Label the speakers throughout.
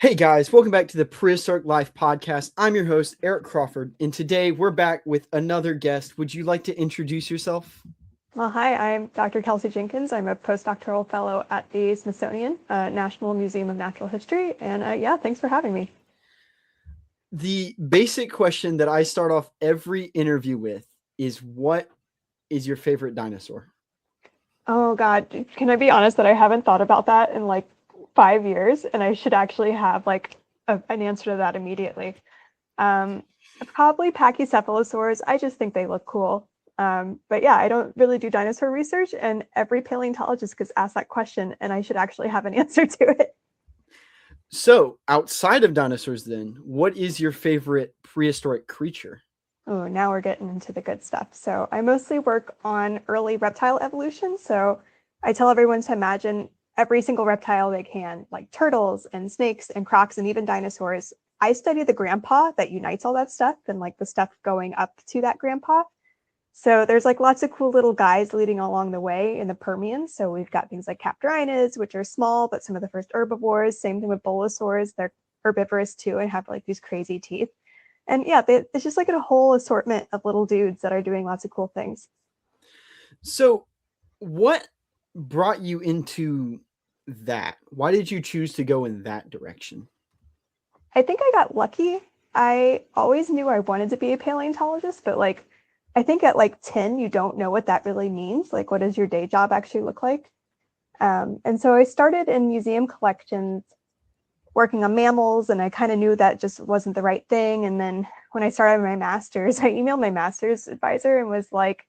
Speaker 1: Hey guys, welcome back to the Prehistoric Life podcast. I'm your host, Eric Crawford, and today we're back with another guest. Would you like to introduce yourself?
Speaker 2: Well, hi, I'm Dr. Kelsey Jenkins. I'm a postdoctoral fellow at the Smithsonian National Museum of Natural History. And yeah, thanks for having me.
Speaker 1: The basic question that I start off every interview with is, what is your favorite dinosaur?
Speaker 2: Oh, God. Can I be honest that I haven't thought about that in like 5 years? And I should actually have like an answer to that immediately. Um, Probably pachycephalosaurs. I just think they look cool. But yeah, I don't really do dinosaur research, and every paleontologist gets asked that question, and I should actually have an answer to it.
Speaker 1: So, outside of dinosaurs, then, what is your favorite prehistoric creature?
Speaker 2: Oh, now we're getting into the good stuff. So I mostly work on early reptile evolution. So I tell everyone to imagine every single reptile they can, like turtles and snakes and crocs and even dinosaurs. I study the grandpa that unites all that stuff and like the stuff going up to that grandpa. So there's like lots of cool little guys leading along the way in the Permian. So we've got things like captorinids, which are small, but some of the first herbivores. Same thing with bolosaurs. They're herbivorous too and have like these crazy teeth. And yeah, it's just like a whole assortment of little dudes that are doing lots of cool things.
Speaker 1: So, what brought you into that? Why did you choose to go in that direction?
Speaker 2: I think I got lucky. I always knew I wanted to be a paleontologist, but like, I think at like 10, you don't know what that really means. Like, what does your day job actually look like? And so I started in museum collections working on mammals, and I kind of knew that just wasn't the right thing. And then when I started my master's, I emailed my master's advisor and was like,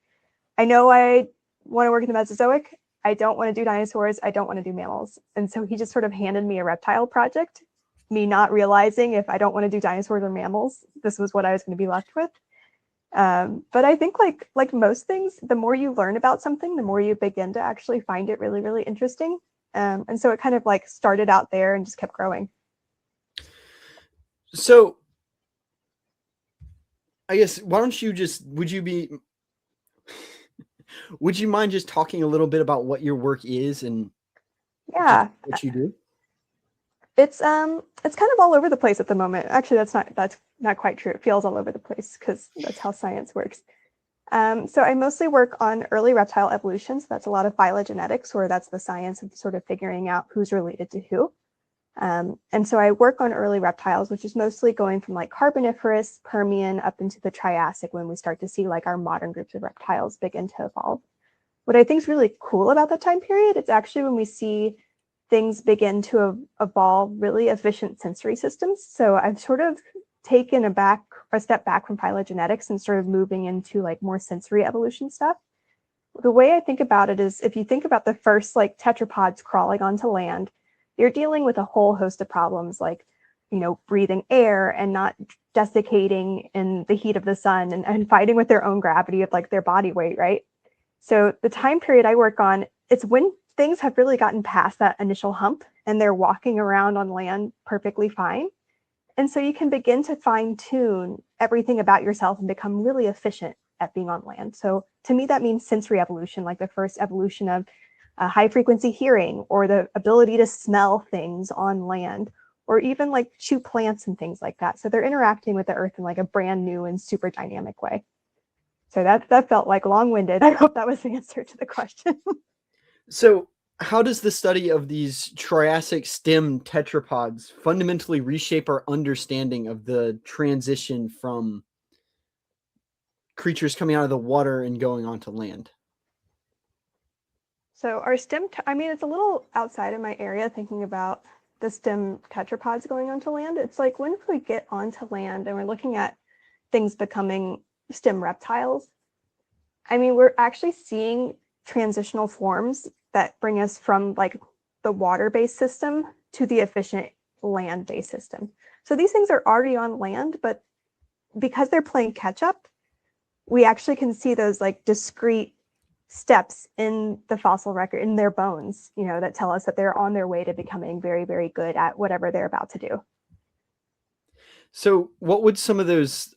Speaker 2: I know I want to work in the Mesozoic. I don't want to do dinosaurs. I don't want to do mammals. And so he just sort of handed me a reptile project, me not realizing if I don't want to do dinosaurs or mammals, this was what I was going to be left with. But I think like most things, the more you learn about something, the more you begin to actually find it really, really interesting. And so it kind of like started out there and just kept growing.
Speaker 1: So, I guess, why don't you just, would you mind just talking a little bit about what your work is and just
Speaker 2: Yeah,
Speaker 1: what you do?
Speaker 2: it's kind of all over the place at the moment. Actually, that's not quite true. It feels all over the place because that's how science works. So I mostly work on early reptile evolution. So that's a lot of phylogenetics, where that's the science of sort of figuring out who's related to who. And so I work on early reptiles, which is mostly going from like Carboniferous, Permian up into the Triassic, when we start to see like our modern groups of reptiles begin to evolve. What I think is really cool about that time period, it's actually when we see things begin to evolve really efficient sensory systems. So I've sort of taken a step back from phylogenetics and sort of moving into like more sensory evolution stuff. The way I think about it is, if you think about the first like tetrapods crawling onto land, you're dealing with a whole host of problems like, breathing air and not desiccating in the heat of the sun, and fighting with their own gravity of like their body weight, right? So the time period I work on, it's when things have really gotten past that initial hump and they're walking around on land perfectly fine. And so you can begin to fine tune everything about yourself and become really efficient at being on land. So to me, that means sensory evolution, like the first evolution of high frequency hearing, or the ability to smell things on land, or even like chew plants and things like that. So they're interacting with the earth in like a brand new and super dynamic way. So that felt like long-winded. I hope that was the answer to the question.
Speaker 1: So, how does the study of these Triassic stem tetrapods fundamentally reshape our understanding of the transition from creatures coming out of the water and going onto land?
Speaker 2: So our I mean, it's a little outside of my area thinking about the stem tetrapods going onto land. It's like, when we get onto land and we're looking at things becoming stem reptiles, I mean, we're actually seeing transitional forms that bring us from like the water-based system to the efficient land-based system. So these things are already on land, but because they're playing catch up, we actually can see those like discrete steps in the fossil record, in their bones, that tell us that they're on their way to becoming very, very good at whatever they're about to do.
Speaker 1: So, what would some of those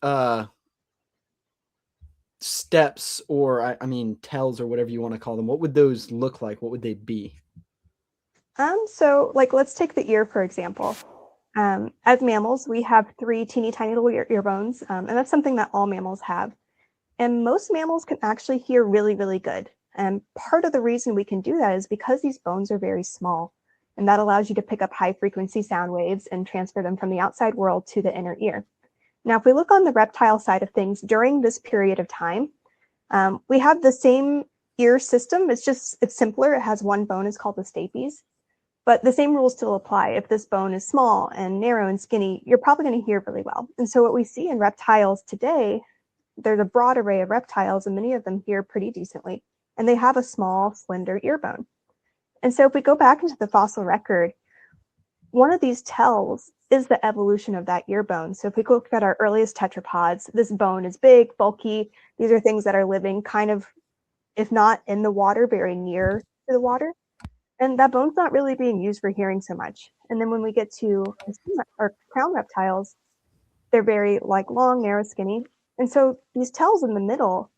Speaker 1: steps, or I mean tells, or whatever you want to call them, what would those look like? What would they be?
Speaker 2: So like, let's take the ear, for example. As mammals, we have three teeny tiny little ear bones, and that's something that all mammals have. And most mammals can actually hear really, really good. And part of the reason we can do that is because these bones are very small, and that allows you to pick up high frequency sound waves and transfer them from the outside world to the inner ear. Now, if we look on the reptile side of things, during this period of time, we have the same ear system. It's simpler. It has one bone. It's called the stapes. But the same rules still apply. If this bone is small and narrow and skinny, you're probably going to hear really well. And so what we see in reptiles today, there's a broad array of reptiles, and many of them hear pretty decently. And they have a small, slender ear bone. And so if we go back into the fossil record, one of these tells is the evolution of that ear bone. So if we look at our earliest tetrapods, this bone is big, bulky. These are things that are living kind of, if not in the water, very near to the water. And that bone's not really being used for hearing so much. And then when we get to our crown reptiles, they're very long, narrow, skinny. And so these tells in the middle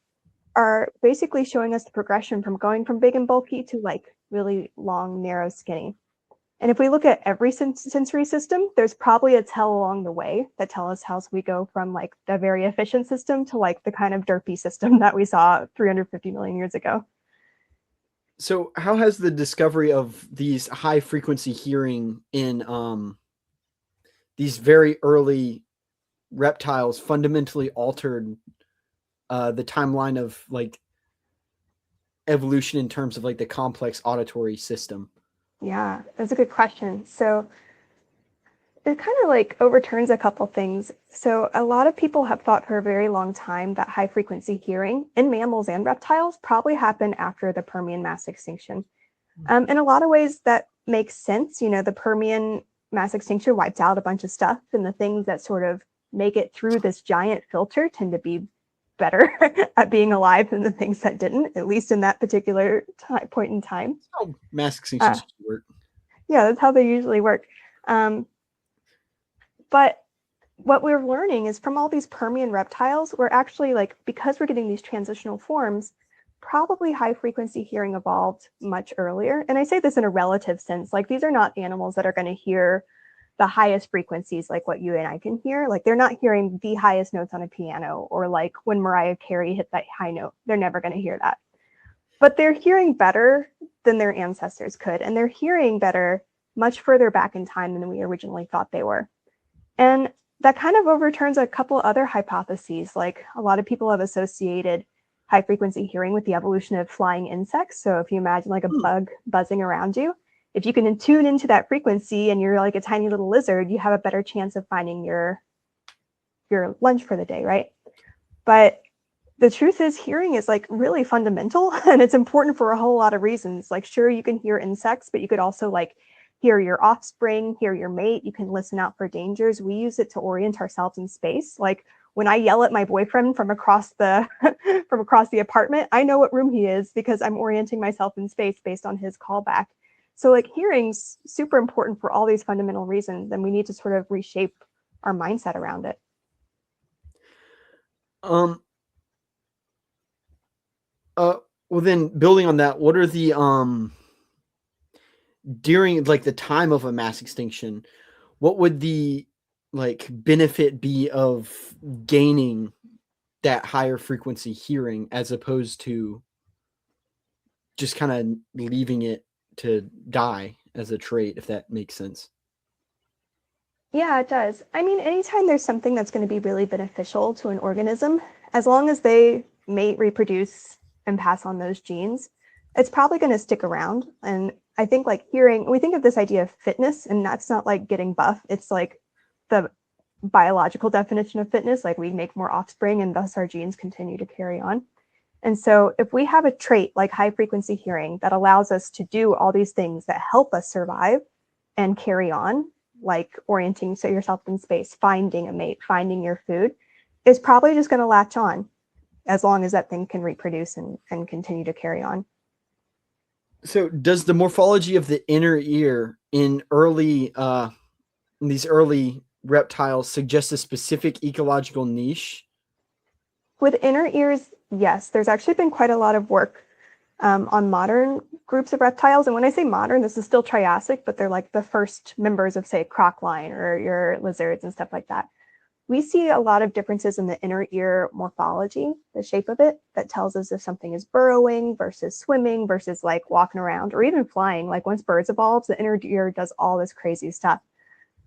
Speaker 2: are basically showing us the progression from going from big and bulky to really long, narrow, skinny. And if we look at every sensory system, there's probably a tell along the way that tell us how we go from the very efficient system to the kind of derpy system that we saw 350 million years ago.
Speaker 1: So how has the discovery of these high frequency hearing in these very early reptiles fundamentally altered the timeline of evolution in terms of the complex auditory system?
Speaker 2: Yeah, that's a good question. So it kind of overturns a couple things. So a lot of people have thought for a very long time that high frequency hearing in mammals and reptiles probably happened after the Permian mass extinction. In a lot of ways that makes sense. The Permian mass extinction wiped out a bunch of stuff, and the things that sort of make it through this giant filter tend to be better at being alive than the things that didn't, at least in that particular point in time.
Speaker 1: That's how mass extinctions work.
Speaker 2: Yeah, that's how they usually work. But what we're learning is from all these Permian reptiles, we're actually because we're getting these transitional forms, probably high frequency hearing evolved much earlier. And I say this in a relative sense, these are not animals that are going to hear the highest frequencies like what you and I can hear. They're not hearing the highest notes on a piano or when Mariah Carey hit that high note. They're never going to hear that. But they're hearing better than their ancestors could. And they're hearing better much further back in time than we originally thought they were. And that kind of overturns a couple other hypotheses. A lot of people have associated high frequency hearing with the evolution of flying insects. So if you imagine a bug buzzing around you, if you can tune into that frequency and you're a tiny little lizard, you have a better chance of finding your lunch for the day, right? But the truth is hearing is really fundamental, and it's important for a whole lot of reasons. Sure, you can hear insects, but you could also hear your offspring, hear your mate. You can listen out for dangers. We use it to orient ourselves in space. When I yell at my boyfriend from across the apartment, I know what room he is because I'm orienting myself in space based on his callback. So hearing's super important for all these fundamental reasons, and we need to sort of reshape our mindset around it.
Speaker 1: Well then, building on that, what are the during the time of a mass extinction, what would the benefit be of gaining that higher frequency hearing as opposed to just kind of leaving it to die as a trait, if that makes sense?
Speaker 2: Yeah, it does. I mean, anytime there's something that's going to be really beneficial to an organism, as long as they mate, reproduce, and pass on those genes, it's probably going to stick around. And I think hearing, we think of this idea of fitness, and that's not getting buff. It's the biological definition of fitness. We make more offspring and thus our genes continue to carry on. And so if we have a trait like high frequency hearing that allows us to do all these things that help us survive and carry on, orienting yourself in space, finding a mate, finding your food, is probably just going to latch on as long as that thing can reproduce and continue to carry on.
Speaker 1: So does the morphology of the inner ear in these early reptiles suggest a specific ecological niche?
Speaker 2: With inner ears, yes, there's actually been quite a lot of work on modern groups of reptiles. And when I say modern, this is still Triassic, but they're like the first members of, say, crocline or your lizards and stuff like that. We see a lot of differences in the inner ear morphology, the shape of it, that tells us if something is burrowing versus swimming versus like walking around or even flying. Like once birds evolve, the inner ear does all this crazy stuff.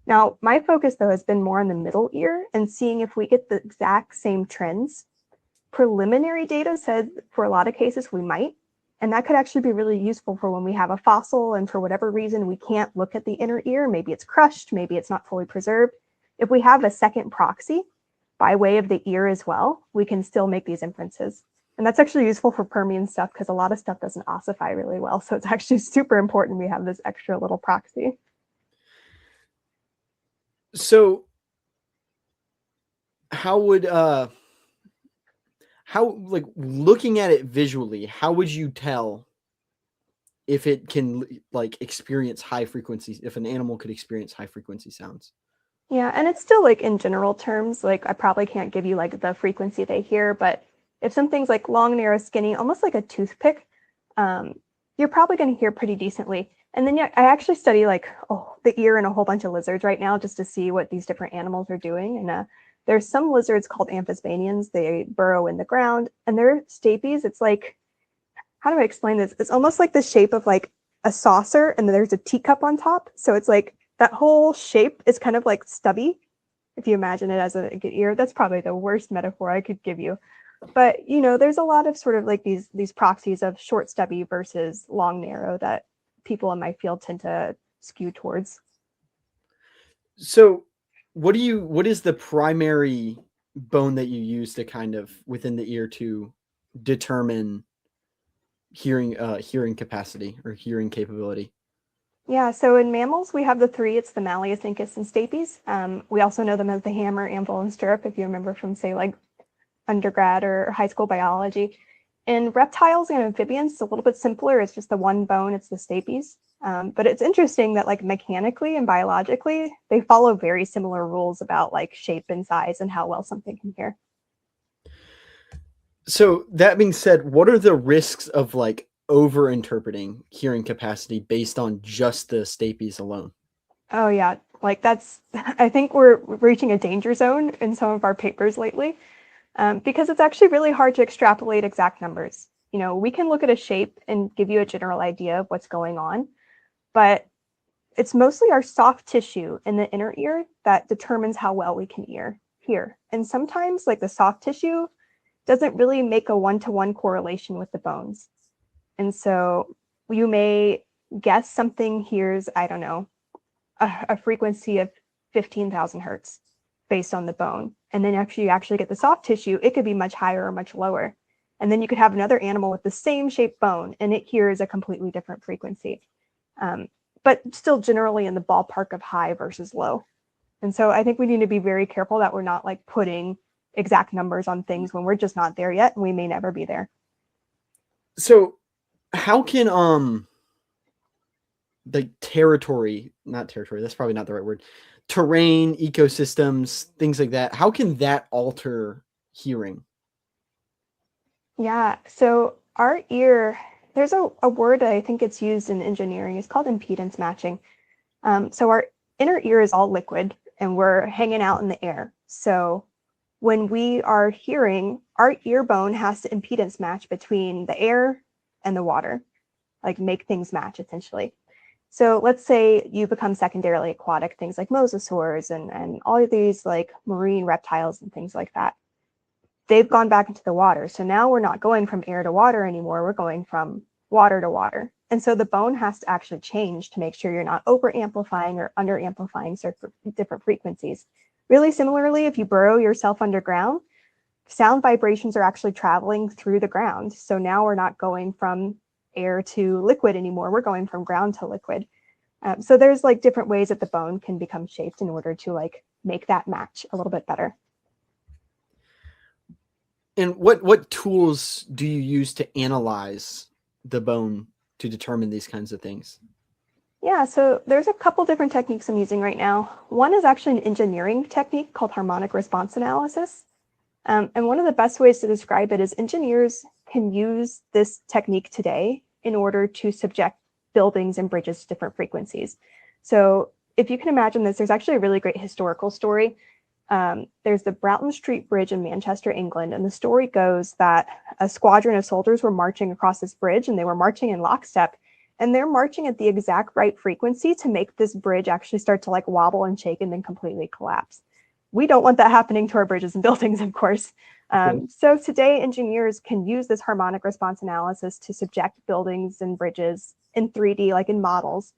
Speaker 2: Now, my focus, though, has been more on the middle ear and seeing if we get the exact same trends. Preliminary data said for a lot of cases we might, and that could actually be really useful for when we have a fossil and for whatever reason we can't look at the inner ear. Maybe it's crushed, maybe it's not fully preserved. If we have a second proxy by way of the ear as well, we can still make these inferences. And that's actually useful for Permian stuff because a lot of stuff doesn't ossify really well. So it's actually super important we have this extra little proxy.
Speaker 1: So how would like looking at it visually, how would you tell if it can like experience high frequencies, if an animal could experience high frequency sounds?
Speaker 2: Yeah, and it's still like in general terms, like I probably can't give you like the frequency they hear, but if something's like long, narrow, skinny, almost like a toothpick, you're probably going to hear pretty decently. And then I actually study like the ear in a whole bunch of lizards right now just to see what these different animals are doing. And there's some lizards called amphisbaenians. They burrow in the ground, and their stapes, it's like, how do I explain this? It's almost like the shape of like a saucer, and then there's a teacup on top. So it's like that whole shape is kind of like stubby. If you imagine it as a good ear, that's probably the worst metaphor I could give you. But you know, there's a lot of sort of like these proxies of short stubby versus long narrow that people in my field tend to skew towards.
Speaker 1: So what is the primary bone that you use to kind of within the ear to determine hearing capacity or hearing capability?
Speaker 2: Yeah, so in mammals, we have the three. It's the malleus, incus, and stapes. We also know them as the hammer, anvil, and stirrup, if you remember from, say, like undergrad or high school biology. In reptiles and amphibians, it's a little bit simpler. It's just the one bone, it's the stapes. But it's interesting that like mechanically and biologically, they follow very similar rules about like shape and size and how well something can hear.
Speaker 1: So that being said, what are the risks of like over interpreting hearing capacity based on just the stapes alone?
Speaker 2: Oh yeah, like I think we're reaching a danger zone in some of our papers lately. Because it's actually really hard to extrapolate exact numbers. You know, we can look at a shape and give you a general idea of what's going on, but it's mostly our soft tissue in the inner ear that determines how well we can hear. And sometimes like the soft tissue doesn't really make a one-to-one correlation with the bones. And so you may guess something hears, I don't know, a frequency of 15,000 hertz based on the bone. And then you actually get the soft tissue, it could be much higher or much lower. And then you could have another animal with the same shaped bone and it hears a completely different frequency. But still generally in the ballpark of high versus low. And so I think we need to be very careful that we're not like putting exact numbers on things when we're just not there yet and we may never be there.
Speaker 1: So how can the not territory, that's probably not the right word, terrain, ecosystems, things like that, how can that alter hearing?
Speaker 2: Yeah, so our ear, there's a word I think it's used in engineering. It's called impedance matching. So our inner ear is all liquid and we're hanging out in the air. So when we are hearing, our ear bone has to impedance match between the air and the water, like make things match essentially. So let's say you become secondarily aquatic, things like mosasaurs and all of these like marine reptiles and things like that. They've gone back into the water. So now we're not going from air to water anymore. We're going from water to water. And so the bone has to actually change to make sure you're not over amplifying or under amplifying different frequencies. Really similarly, if you burrow yourself underground, sound vibrations are actually traveling through the ground. So now we're not going from air to liquid anymore. We're going from ground to liquid. So there's like different ways that the bone can become shaped in order to like make that match a little bit better.
Speaker 1: And what tools do you use to analyze the bone to determine these kinds of things?
Speaker 2: Yeah, so there's a couple different techniques I'm using right now. One is actually an engineering technique called harmonic response analysis. And one of the best ways to describe it is engineers can use this technique today in order to subject buildings and bridges to different frequencies. So if you can imagine this, there's actually a really great historical story. There's the Broughton Street Bridge in Manchester, England, and the story goes that a squadron of soldiers were marching across this bridge, and they were marching in lockstep, and they're marching at the exact right frequency to make this bridge actually start to like wobble and shake and then completely collapse. We don't want that happening to our bridges and buildings, of course. So today, engineers can use this harmonic response analysis to subject buildings and bridges in 3D, like in models,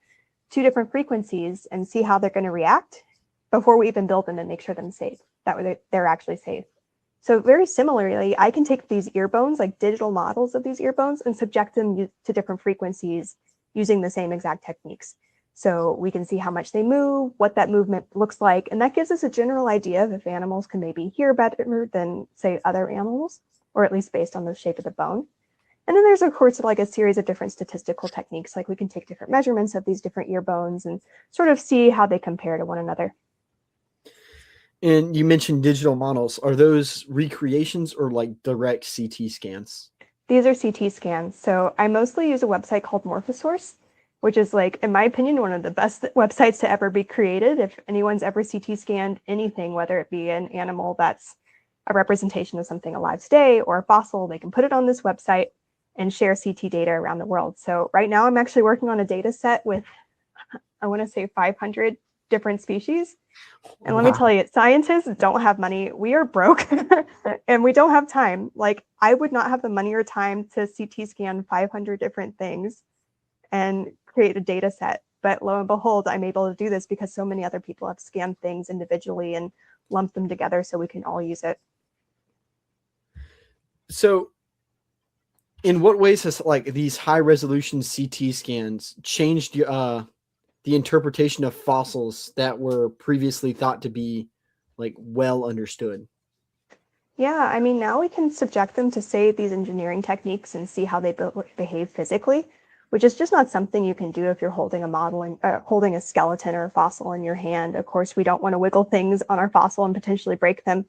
Speaker 2: to different frequencies and see how they're going to react before we even build them and make sure them safe. That way they're actually safe. So very similarly, I can take these ear bones, like digital models of these ear bones, and subject them to different frequencies using the same exact techniques. So we can see how much they move, what that movement looks like, and that gives us a general idea of if animals can maybe hear better than, say, other animals, or at least based on the shape of the bone. And then there's, of course, like a series of different statistical techniques, like we can take different measurements of these different ear bones and sort of see how they compare to one another.
Speaker 1: And you mentioned digital models. Are those recreations or like direct CT scans?
Speaker 2: These are CT scans. So I mostly use a website called Morphosource, which is, like, in my opinion, one of the best websites to ever be created. If anyone's ever CT scanned anything, whether it be an animal that's a representation of something alive today or a fossil, they can put it on this website and share CT data around the world. So right now I'm actually working on a data set with, I want to say 500 different species. And let me tell you, scientists don't have money. We are broke and we don't have time. Like, I would not have the money or time to CT scan 500 different things and create a data set. But lo and behold, I'm able to do this because so many other people have scanned things individually and lumped them together so we can all use it.
Speaker 1: So in what ways has like these high resolution CT scans changed the interpretation of fossils that were previously thought to be like well understood?
Speaker 2: Yeah, I mean, now we can subject them to, say, these engineering techniques and see how they behave physically, which is just not something you can do if you're holding a model and holding a skeleton or a fossil in your hand. Of course, we don't want to wiggle things on our fossil and potentially break them.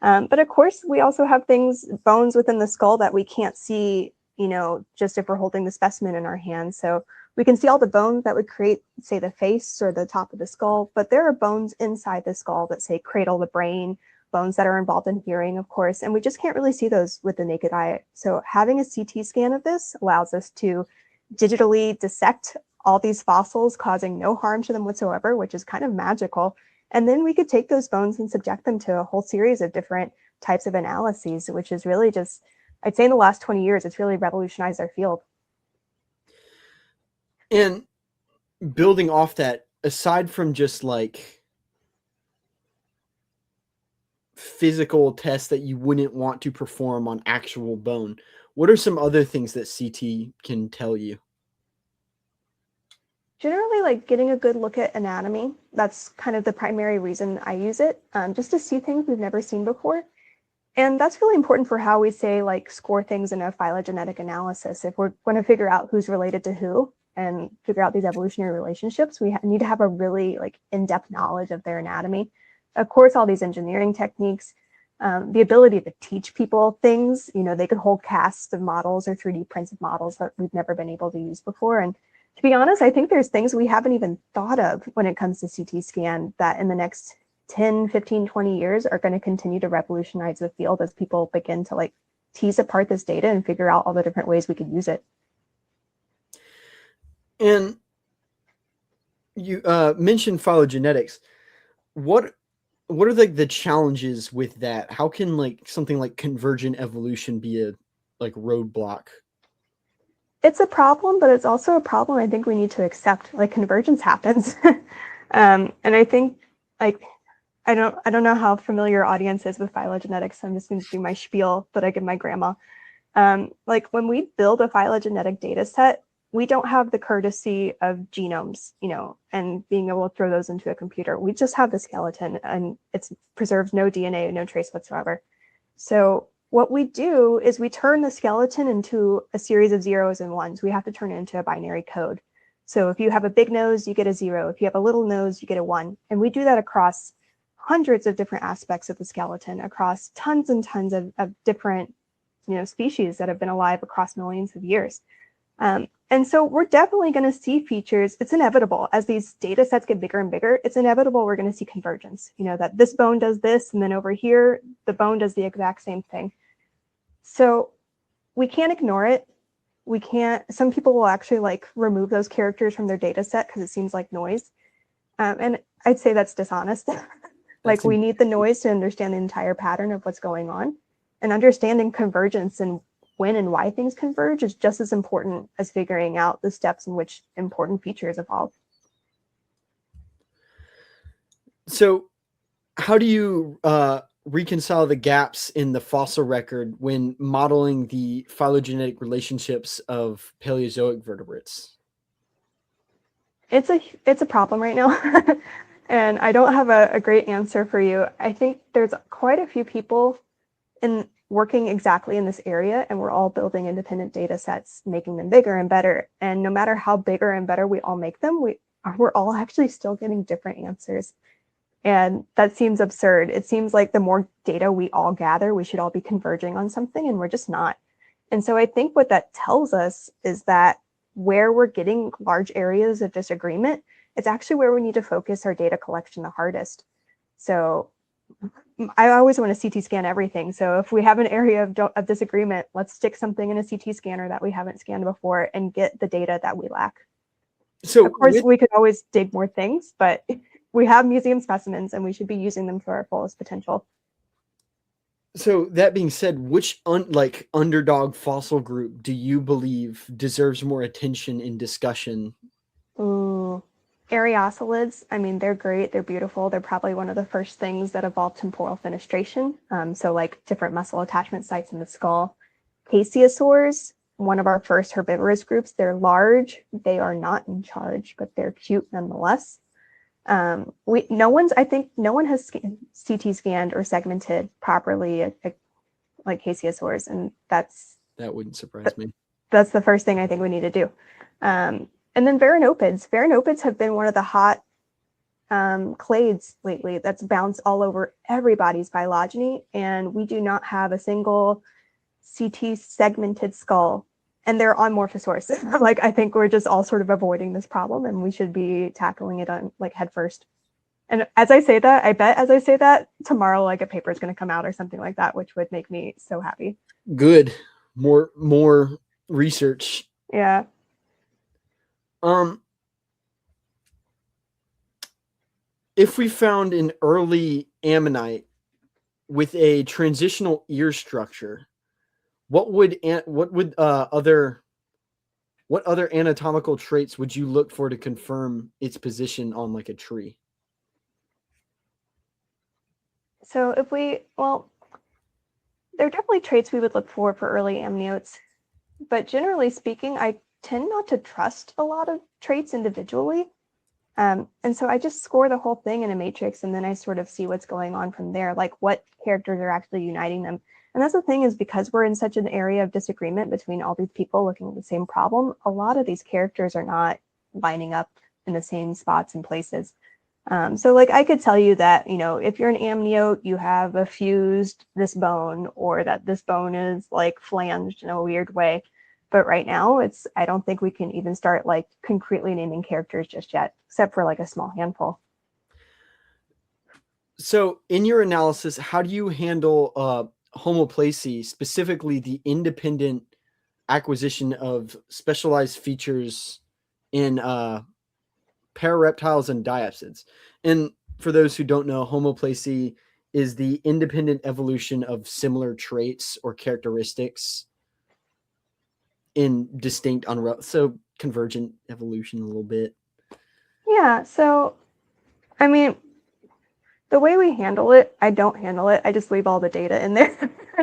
Speaker 2: But of course, we also have things, bones within the skull that we can't see, just if we're holding the specimen in our hand. So we can see all the bones that would create, say, the face or the top of the skull, but there are bones inside the skull that, say, cradle the brain, bones that are involved in hearing, of course, and we just can't really see those with the naked eye. So having a CT scan of this allows us to digitally dissect all these fossils, causing no harm to them whatsoever, which is kind of magical. And then we could take those bones and subject them to a whole series of different types of analyses, which is really just, I'd say in the last 20 years, it's really revolutionized our field.
Speaker 1: And building off that, aside from just like physical tests that you wouldn't want to perform on actual bone, what are some other things that CT can tell you?
Speaker 2: Generally, like getting a good look at anatomy. That's kind of the primary reason I use it, just to see things we've never seen before. And that's really important for how we, say, like score things in a phylogenetic analysis. If we're going to figure out who's related to who and figure out these evolutionary relationships, we need to have a really like in-depth knowledge of their anatomy. Of course, all these engineering techniques, the ability to teach people things, they could hold casts of models or 3D prints of models that we've never been able to use before. And to be honest, I think there's things we haven't even thought of when it comes to CT scan that in the next 10, 15, 20 years are going to continue to revolutionize the field as people begin to like tease apart this data and figure out all the different ways we could use it.
Speaker 1: And you mentioned phylogenetics. What are like the challenges with that? How can like something like convergent evolution be a like roadblock?
Speaker 2: It's a problem, but it's also a problem I think we need to accept. Like, convergence happens. And I think, like, I don't know how familiar your audience is with phylogenetics, so I'm just going to do my spiel that I give my grandma. Like, when we build a phylogenetic data set, we don't have the courtesy of genomes, and being able to throw those into a computer. We just have the skeleton, and it preserves no DNA, no trace whatsoever. So what we do is we turn the skeleton into a series of zeros and ones. We have to turn it into a binary code. So if you have a big nose, you get a 0. If you have a little nose, you get a 1. And we do that across hundreds of different aspects of the skeleton, across tons and tons of different species that have been alive across millions of years. And so we're definitely going to see features. It's inevitable as these data sets get bigger and bigger. It's inevitable we're going to see convergence, that this bone does this, and then over here, the bone does the exact same thing. So we can't ignore it. We can't, some people will actually like remove those characters from their data set because it seems like noise. And I'd say that's dishonest. Like we need the noise to understand the entire pattern of what's going on, and understanding convergence and when and why things converge is just as important as figuring out the steps in which important features evolve.
Speaker 1: So how do you reconcile the gaps in the fossil record when modeling the phylogenetic relationships of Paleozoic vertebrates?
Speaker 2: It's a problem right now. And I don't have a great answer for you. I think there's quite a few people working exactly in this area, and we're all building independent data sets, making them bigger and better. And no matter how bigger and better we all make them, we're all actually still getting different answers. And that seems absurd. It seems like the more data we all gather, we should all be converging on something, and we're just not. And so I think what that tells us is that where we're getting large areas of disagreement, it's actually where we need to focus our data collection the hardest. So I always want to CT scan everything. So if we have an area of disagreement, let's stick something in a CT scanner that we haven't scanned before and get the data that we lack. So of course, we could always dig more things, but we have museum specimens and we should be using them for our fullest potential.
Speaker 1: So that being said, which underdog fossil group do you believe deserves more attention in discussion?
Speaker 2: Ooh. Arioselids, I mean, they're great. They're beautiful. They're probably one of the first things that evolved temporal fenestration. So like different muscle attachment sites in the skull. Plesiosaurs, one of our first herbivorous groups. They're large. They are not in charge, but they're cute nonetheless. I think no one has CT scanned or segmented properly like plesiosaurs, and that
Speaker 1: wouldn't surprise me.
Speaker 2: That's the first thing I think we need to do. And then varanopids. Varanopids have been one of the hot clades lately that's bounced all over everybody's phylogeny, and we do not have a single CT segmented skull, and they're on Morphosaurus. Like I think we're just all sort of avoiding this problem, and we should be tackling it on like head first. And as I say that, I bet as I say that tomorrow, like a paper is going to come out or something like that, which would make me so happy.
Speaker 1: Good, more research.
Speaker 2: Yeah.
Speaker 1: If we found an early ammonite with a transitional ear structure, what other anatomical traits would you look for to confirm its position on like a tree?
Speaker 2: So there are definitely traits we would look for early amniotes, but generally speaking, I tend not to trust a lot of traits individually. And so I just score the whole thing in a matrix, and then I sort of see what's going on from there, like what characters are actually uniting them. And that's the thing, is because we're in such an area of disagreement between all these people looking at the same problem, a lot of these characters are not lining up in the same spots and places. So like I could tell you that, if you're an amniote, you have a fused this bone, or that this bone is like flanged in a weird way. But right now, I don't think we can even start like concretely naming characters just yet, except for like a small handful.
Speaker 1: So in your analysis, how do you handle homoplasy, specifically the independent acquisition of specialized features in parareptiles and diapsids? And for those who don't know, homoplasy is the independent evolution of similar traits or characteristics in distinct so convergent evolution a little bit.
Speaker 2: Yeah, so I mean, the way we handle it, I don't handle it. I just leave all the data in there,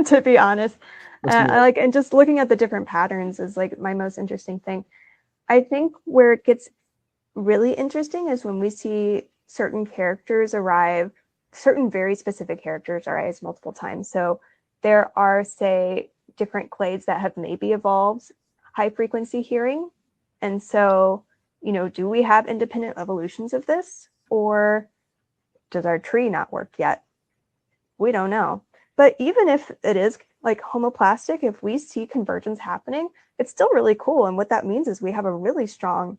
Speaker 2: to be honest. And just looking at the different patterns is like my most interesting thing. I think where it gets really interesting is when we see certain characters arrive, certain very specific characters arise multiple times. So there are, say, different clades that have maybe evolved high frequency hearing. And so, do we have independent evolutions of this, or does our tree not work yet? We don't know. But even if it is like homoplastic, if we see convergence happening, it's still really cool. And what that means is we have a really strong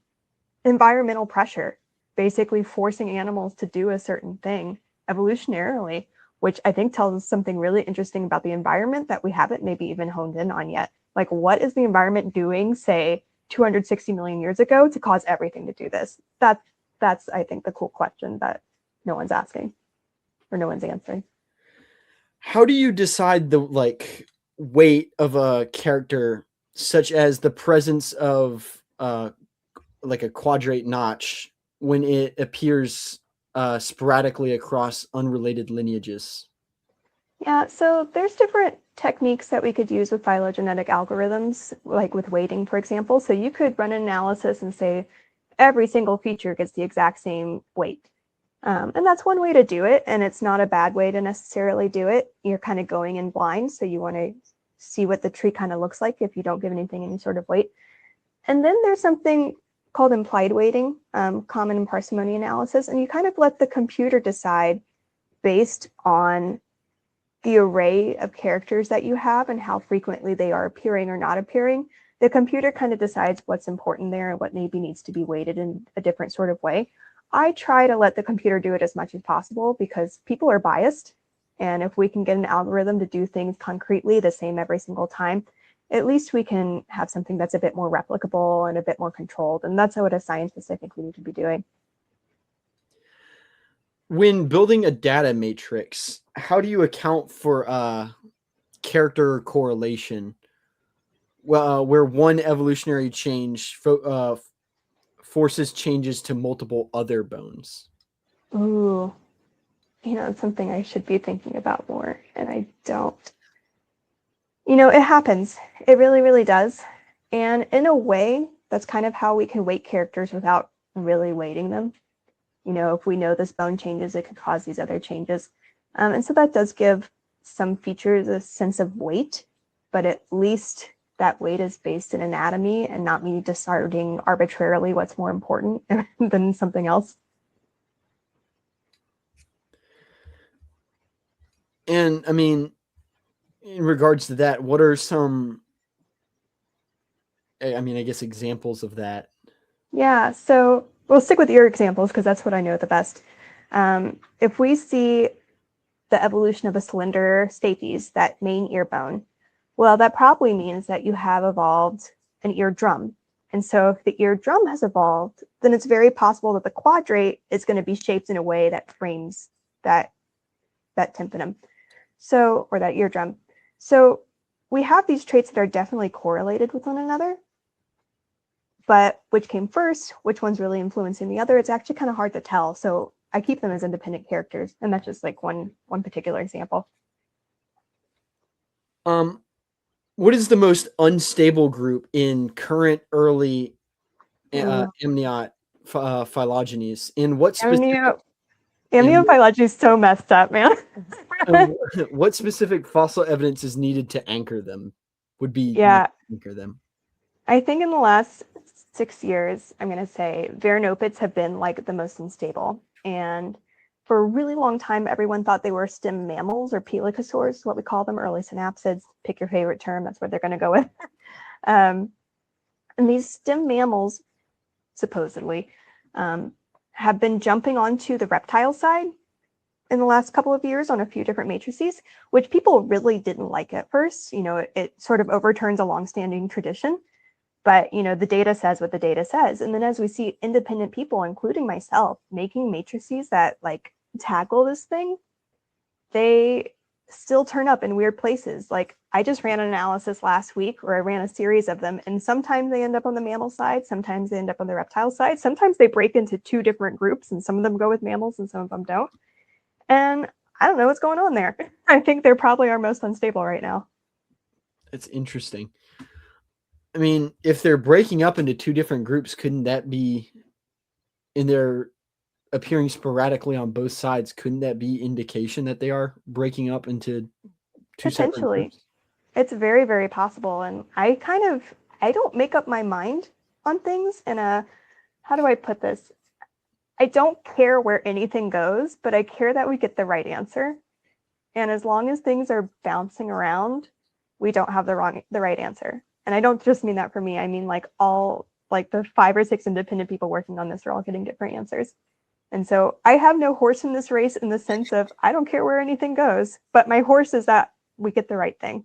Speaker 2: environmental pressure, basically forcing animals to do a certain thing evolutionarily, which I think tells us something really interesting about the environment that we haven't maybe even honed in on yet. Like, what is the environment doing, say, 260 million years ago to cause everything to do this? That's I think the cool question that no one's asking or no one's answering.
Speaker 1: How do you decide the weight of a character, such as the presence of like a quadrate notch when it appears sporadically across unrelated lineages?
Speaker 2: Yeah, so there's different techniques that we could use with phylogenetic algorithms, like with weighting, for example. So you could run an analysis and say every single feature gets the exact same weight. And that's one way to do it, and it's not a bad way to necessarily do it. You're kind of going in blind, so you want to see what the tree kind of looks like if you don't give anything any sort of weight. And then there's something called implied weighting, common and parsimony analysis, and you kind of let the computer decide based on the array of characters that you have and how frequently they are appearing or not appearing. The computer kind of decides what's important there and what maybe needs to be weighted in a different sort of way. I try to let the computer do it as much as possible because people are biased. And if we can get an algorithm to do things concretely the same every single time, at least we can have something that's a bit more replicable and a bit more controlled. And that's what as scientists I think we need to be doing.
Speaker 1: When building a data matrix, how do you account for character correlation? Well, where one evolutionary change forces changes to multiple other bones.
Speaker 2: Ooh, it's something I should be thinking about more, and I don't. It happens. It really, really does. And in a way, that's kind of how we can weight characters without really weighting them. If we know this bone changes, it could cause these other changes. And so that does give some features a sense of weight, but at least that weight is based in anatomy and not me deciding arbitrarily what's more important than something else.
Speaker 1: And I mean, in regards to that, what are some, I guess, examples of that?
Speaker 2: Yeah, so we'll stick with your examples because that's what I know the best. If we see the evolution of a slender stapes, that main ear bone, well, that probably means that you have evolved an eardrum. And so if the eardrum has evolved, then it's very possible that the quadrate is going to be shaped in a way that frames that tympanum. So, or that eardrum. So we have these traits that are definitely correlated with one another. But which came first, which one's really influencing the other, it's actually kind of hard to tell. So I keep them as independent characters. And that's just like one particular example.
Speaker 1: What is the most unstable group in current early
Speaker 2: Ooh.
Speaker 1: amniot phylogenies? In what specific and
Speaker 2: Amniophylogeny is so messed up, man.
Speaker 1: what specific fossil evidence is needed to anchor them? Would be
Speaker 2: Yeah,
Speaker 1: anchor them.
Speaker 2: I think in the last 6 years, I'm going to say Varanopits have been like the most unstable. And for a really long time, everyone thought they were stem mammals or pelycosaurs, what we call them, early synapsids. Pick your favorite term, that's what they're going to go with. And these stem mammals, supposedly, have been jumping onto the reptile side in the last couple of years on a few different matrices, which people really didn't like at first. It sort of overturns a longstanding tradition. But the data says what the data says. And then as we see independent people, including myself, making matrices that like tackle this thing, they still turn up in weird places. Like I just ran an analysis last week where I ran a series of them, and sometimes they end up on the mammal side, sometimes they end up on the reptile side, sometimes they break into two different groups, and some of them go with mammals and some of them don't. And I don't know what's going on there. I think they're probably our most unstable right now.
Speaker 1: It's interesting. I mean, if they're breaking up into two different groups, couldn't that be, in their appearing sporadically on both sides, couldn't that be indication that they are breaking up into two separate
Speaker 2: Potentially.
Speaker 1: groups?
Speaker 2: It's very, very possible. And I don't make up my mind on things in a, how do I put this? I don't care where anything goes, but I care that we get the right answer. And as long as things are bouncing around, we don't have the right answer. And I don't just mean that for me. I mean like all like the 5 or 6 independent people working on this are all getting different answers. And so I have no horse in this race in the sense of I don't care where anything goes, but my horse is that we get the right thing.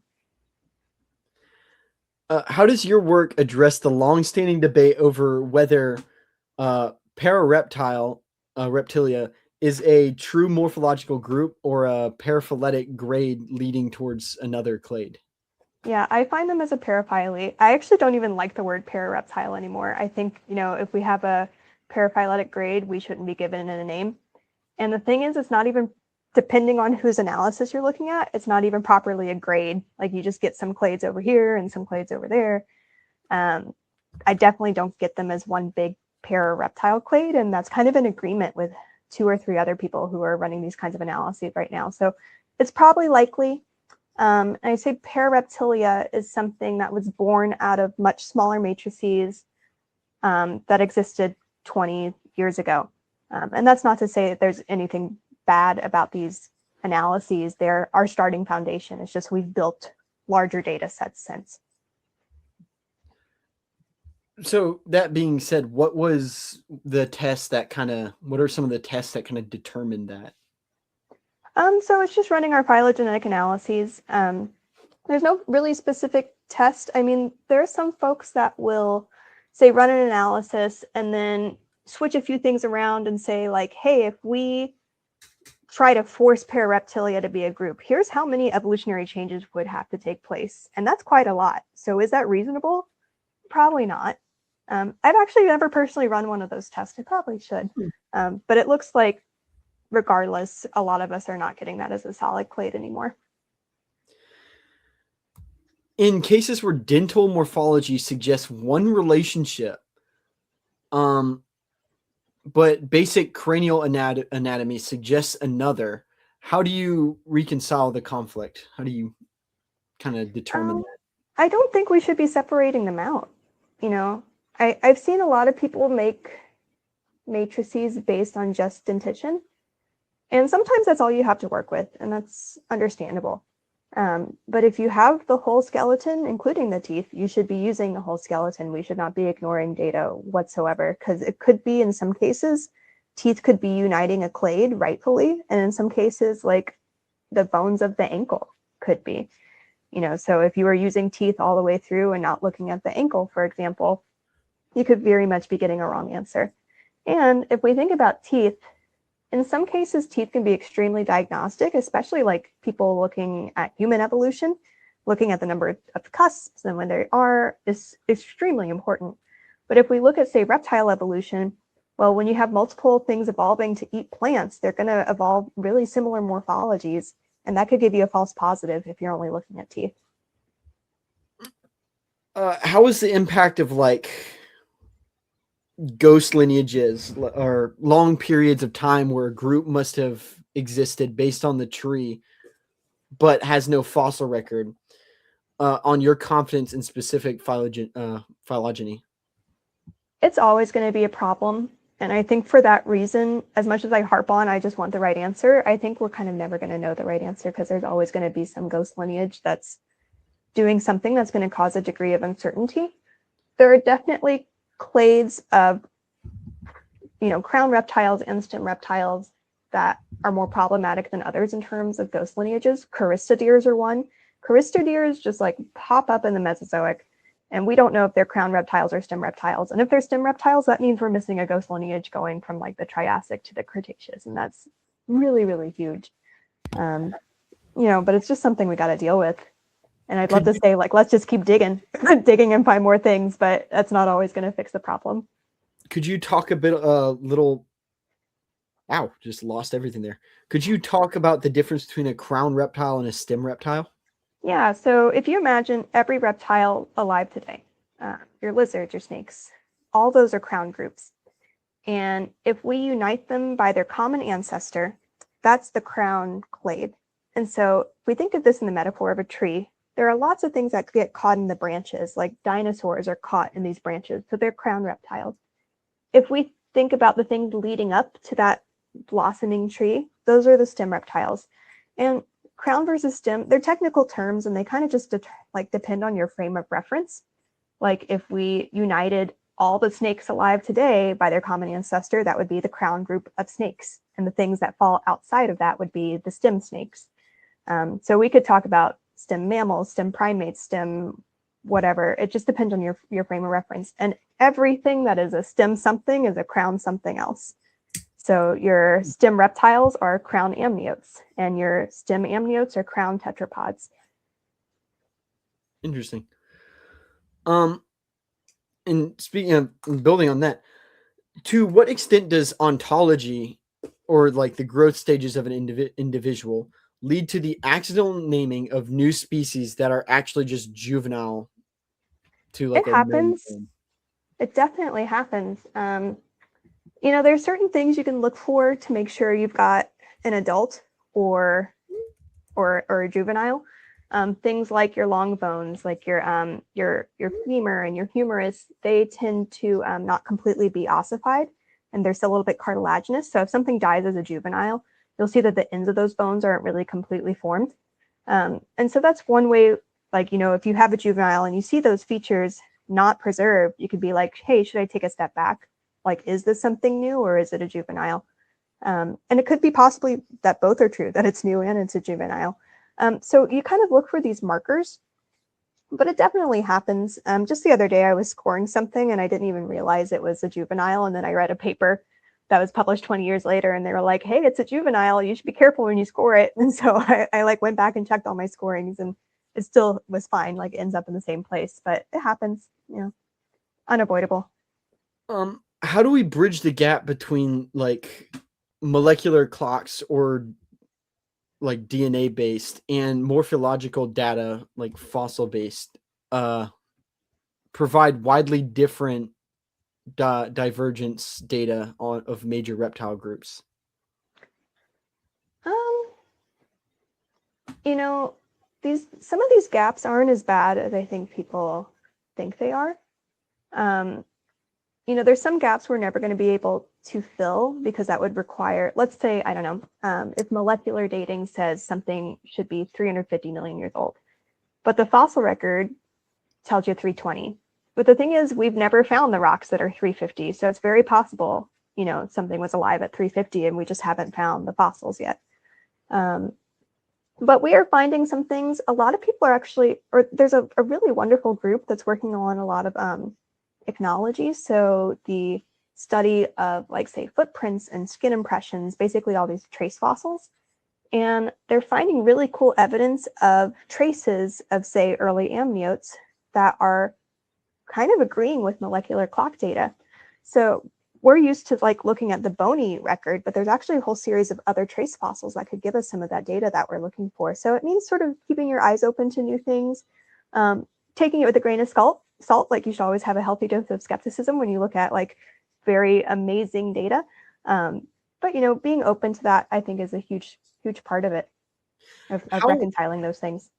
Speaker 1: How does your work address the long-standing debate over whether parareptile reptilia is a true morphological group or a paraphyletic grade leading towards another clade?
Speaker 2: Yeah, I find them as a paraphyly. I actually don't even like the word parareptile anymore. I think, if we have a paraphyletic grade, we shouldn't be given it a name. And the thing is, it's not even, depending on whose analysis you're looking at, it's not even properly a grade. Like you just get some clades over here and some clades over there. I definitely don't get them as one big parareptile clade, and that's kind of an agreement with 2 or 3 other people who are running these kinds of analyses right now. So it's probably likely. And I say parareptilia is something that was born out of much smaller matrices that existed 20 years ago. And that's not to say that there's anything bad about these analyses. They're our starting foundation. It's just we've built larger data sets since.
Speaker 1: So that being said, what was the test that what are some of the tests that kind of determined that?
Speaker 2: So it's just running our phylogenetic analyses. There's no really specific test. I mean, there are some folks that will say run an analysis and then switch a few things around and say like, hey, if we try to force parareptilia to be a group, here's how many evolutionary changes would have to take place. And that's quite a lot. So is that reasonable? Probably not. I've actually never personally run one of those tests. I probably should. But it looks like regardless, a lot of us are not getting that as a solid clade anymore.
Speaker 1: In cases where dental morphology suggests one relationship, but basic cranial anatomy suggests another, how do you reconcile the conflict? How do you kind of determine that?
Speaker 2: I don't think we should be separating them out. I've seen a lot of people make matrices based on just dentition. And sometimes that's all you have to work with, and that's understandable. But if you have the whole skeleton, including the teeth, you should be using the whole skeleton. We should not be ignoring data whatsoever, because it could be, in some cases, teeth could be uniting a clade rightfully, and in some cases, like the bones of the ankle could be. So if you were using teeth all the way through and not looking at the ankle, for example, you could very much be getting a wrong answer. And if we think about teeth, in some cases, teeth can be extremely diagnostic, especially like people looking at human evolution. Looking at the number of cusps and when they are is extremely important. But if we look at, say, reptile evolution, well, when you have multiple things evolving to eat plants, they're going to evolve really similar morphologies. And that could give you a false positive if you're only looking at teeth.
Speaker 1: How is the impact of like ghost lineages or long periods of time where a group must have existed based on the tree but has no fossil record on your confidence in specific phylogeny?
Speaker 2: It's always going to be a problem. And I think for that reason, as much as I harp on, I just want the right answer, I think we're kind of never going to know the right answer, because there's always going to be some ghost lineage that's doing something that's going to cause a degree of uncertainty. There are definitely clades of, crown reptiles and stem reptiles that are more problematic than others in terms of ghost lineages. Choristodeers are one. Choristodeers just like pop up in the Mesozoic, and we don't know if they're crown reptiles or stem reptiles. And if they're stem reptiles, that means we're missing a ghost lineage going from like the Triassic to the Cretaceous, and that's really, really huge. But it's just something we got to deal with. And I'd love to say, like, let's just keep digging and find more things, but that's not always going to fix the problem.
Speaker 1: Could you talk just lost everything there. Could you talk about the difference between a crown reptile and a stem reptile?
Speaker 2: Yeah, so if you imagine every reptile alive today, your lizards, your snakes, all those are crown groups. And if we unite them by their common ancestor, that's the crown clade. And so if we think of this in the metaphor of a tree, there are lots of things that get caught in the branches, like dinosaurs are caught in these branches, so they're crown reptiles. If we think about the things leading up to that blossoming tree, those are the stem reptiles. And crown versus stem, they're technical terms and they kind of just like depend on your frame of reference. Like if we united all the snakes alive today by their common ancestor, that would be the crown group of snakes. And the things that fall outside of that would be the stem snakes. So we could talk about stem mammals, stem primates, stem whatever. It just depends on your frame of reference. And everything that is a stem something is a crown something else. So your stem reptiles are crown amniotes, and your stem amniotes are crown tetrapods.
Speaker 1: Interesting. And speaking of building on that, to what extent does ontology, or like the growth stages of an individual, lead to the accidental naming of new species that are actually just juvenile to like
Speaker 2: it happens. It definitely happens. There's certain things you can look for to make sure you've got an adult or a juvenile. Things like your long bones, like your femur and your humerus, they tend to not completely be ossified, and they're still a little bit cartilaginous. So if something dies as a juvenile, you'll see that the ends of those bones aren't really completely formed. And so that's one way, like, if you have a juvenile and you see those features not preserved, you could be like, hey, should I take a step back? Like, is this something new or is it a juvenile? And it could be possibly that both are true, that it's new and it's a juvenile. So you kind of look for these markers, but it definitely happens. Just the other day, I was scoring something and I didn't even realize it was a juvenile. And then I read a paper that was published 20 years later, and they were like, hey, it's a juvenile. You should be careful when you score it. And so I like went back and checked all my scorings, and it still was fine. Like, it ends up in the same place, but it happens, unavoidable.
Speaker 1: How do we bridge the gap between like molecular clocks or like DNA based and morphological data like fossil based provide widely different divergence data of major reptile groups?
Speaker 2: Some of these gaps aren't as bad as I think people think they are. There's some gaps we're never going to be able to fill because that would require, let's say, I don't know, if molecular dating says something should be 350 million years old, but the fossil record tells you 320. But the thing is, we've never found the rocks that are 350. So it's very possible, something was alive at 350 and we just haven't found the fossils yet. But we are finding some things. A lot of people are actually, or there's a really wonderful group that's working on a lot of ichnology. So the study of, like, say, footprints and skin impressions, basically all these trace fossils. And they're finding really cool evidence of traces of, say, early amniotes that are kind of agreeing with molecular clock data. So we're used to like looking at the bony record, but there's actually a whole series of other trace fossils that could give us some of that data that we're looking for. So it means sort of keeping your eyes open to new things, taking it with a grain of salt. Like, you should always have a healthy dose of skepticism when you look at like very amazing data. But being open to that, I think, is a huge part of it, of reconciling those things.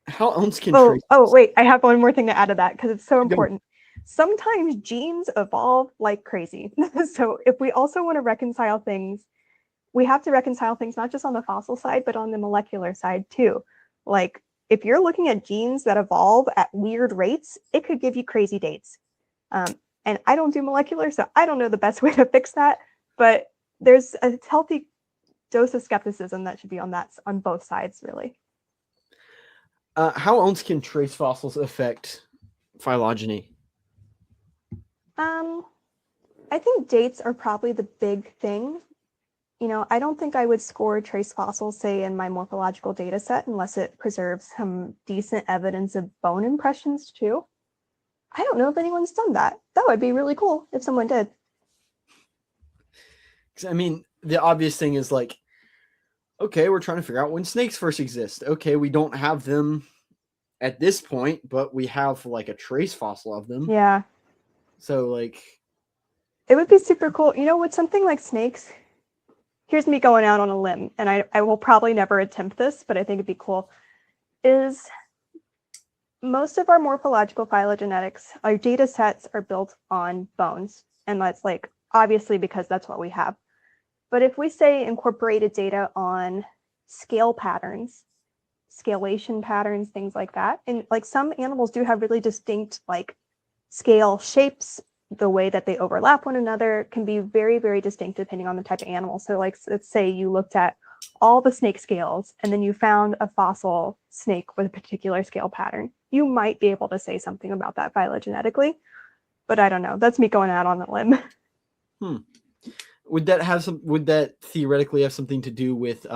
Speaker 1: How else can
Speaker 2: wait, I have one more thing to add to that because it's so important. Sometimes genes evolve like crazy. So if we also want to reconcile things, we have to reconcile things not just on the fossil side, but on the molecular side too. Like, if you're looking at genes that evolve at weird rates, it could give you crazy dates. And I don't do molecular, so I don't know the best way to fix that, but there's a healthy dose of skepticism that should be on both sides, really.
Speaker 1: How else can trace fossils affect phylogeny?
Speaker 2: I think dates are probably the big thing. I don't think I would score trace fossils, say, in my morphological data set unless it preserves some decent evidence of bone impressions too. I don't know if anyone's done that. That would be really cool if someone did.
Speaker 1: I mean, the obvious thing is like, okay, we're trying to figure out when snakes first exist. Okay, we don't have them at this point, but we have like a trace fossil of them.
Speaker 2: Yeah.
Speaker 1: So like,
Speaker 2: it would be super cool. With something like snakes, here's me going out on a limb, and I will probably never attempt this, but I think it'd be cool, is most of our morphological phylogenetics, our data sets are built on bones. And that's like, obviously, because that's what we have. But if we say incorporated data on scale patterns, scalation patterns, things like that. And like some animals do have really distinct like scale shapes. The way that they overlap one another can be very, very distinct depending on the type of animal. So like, let's say you looked at all the snake scales and then you found a fossil snake with a particular scale pattern. You might be able to say something about that phylogenetically, but I don't know. That's me going out on a limb.
Speaker 1: Would that theoretically have something to do with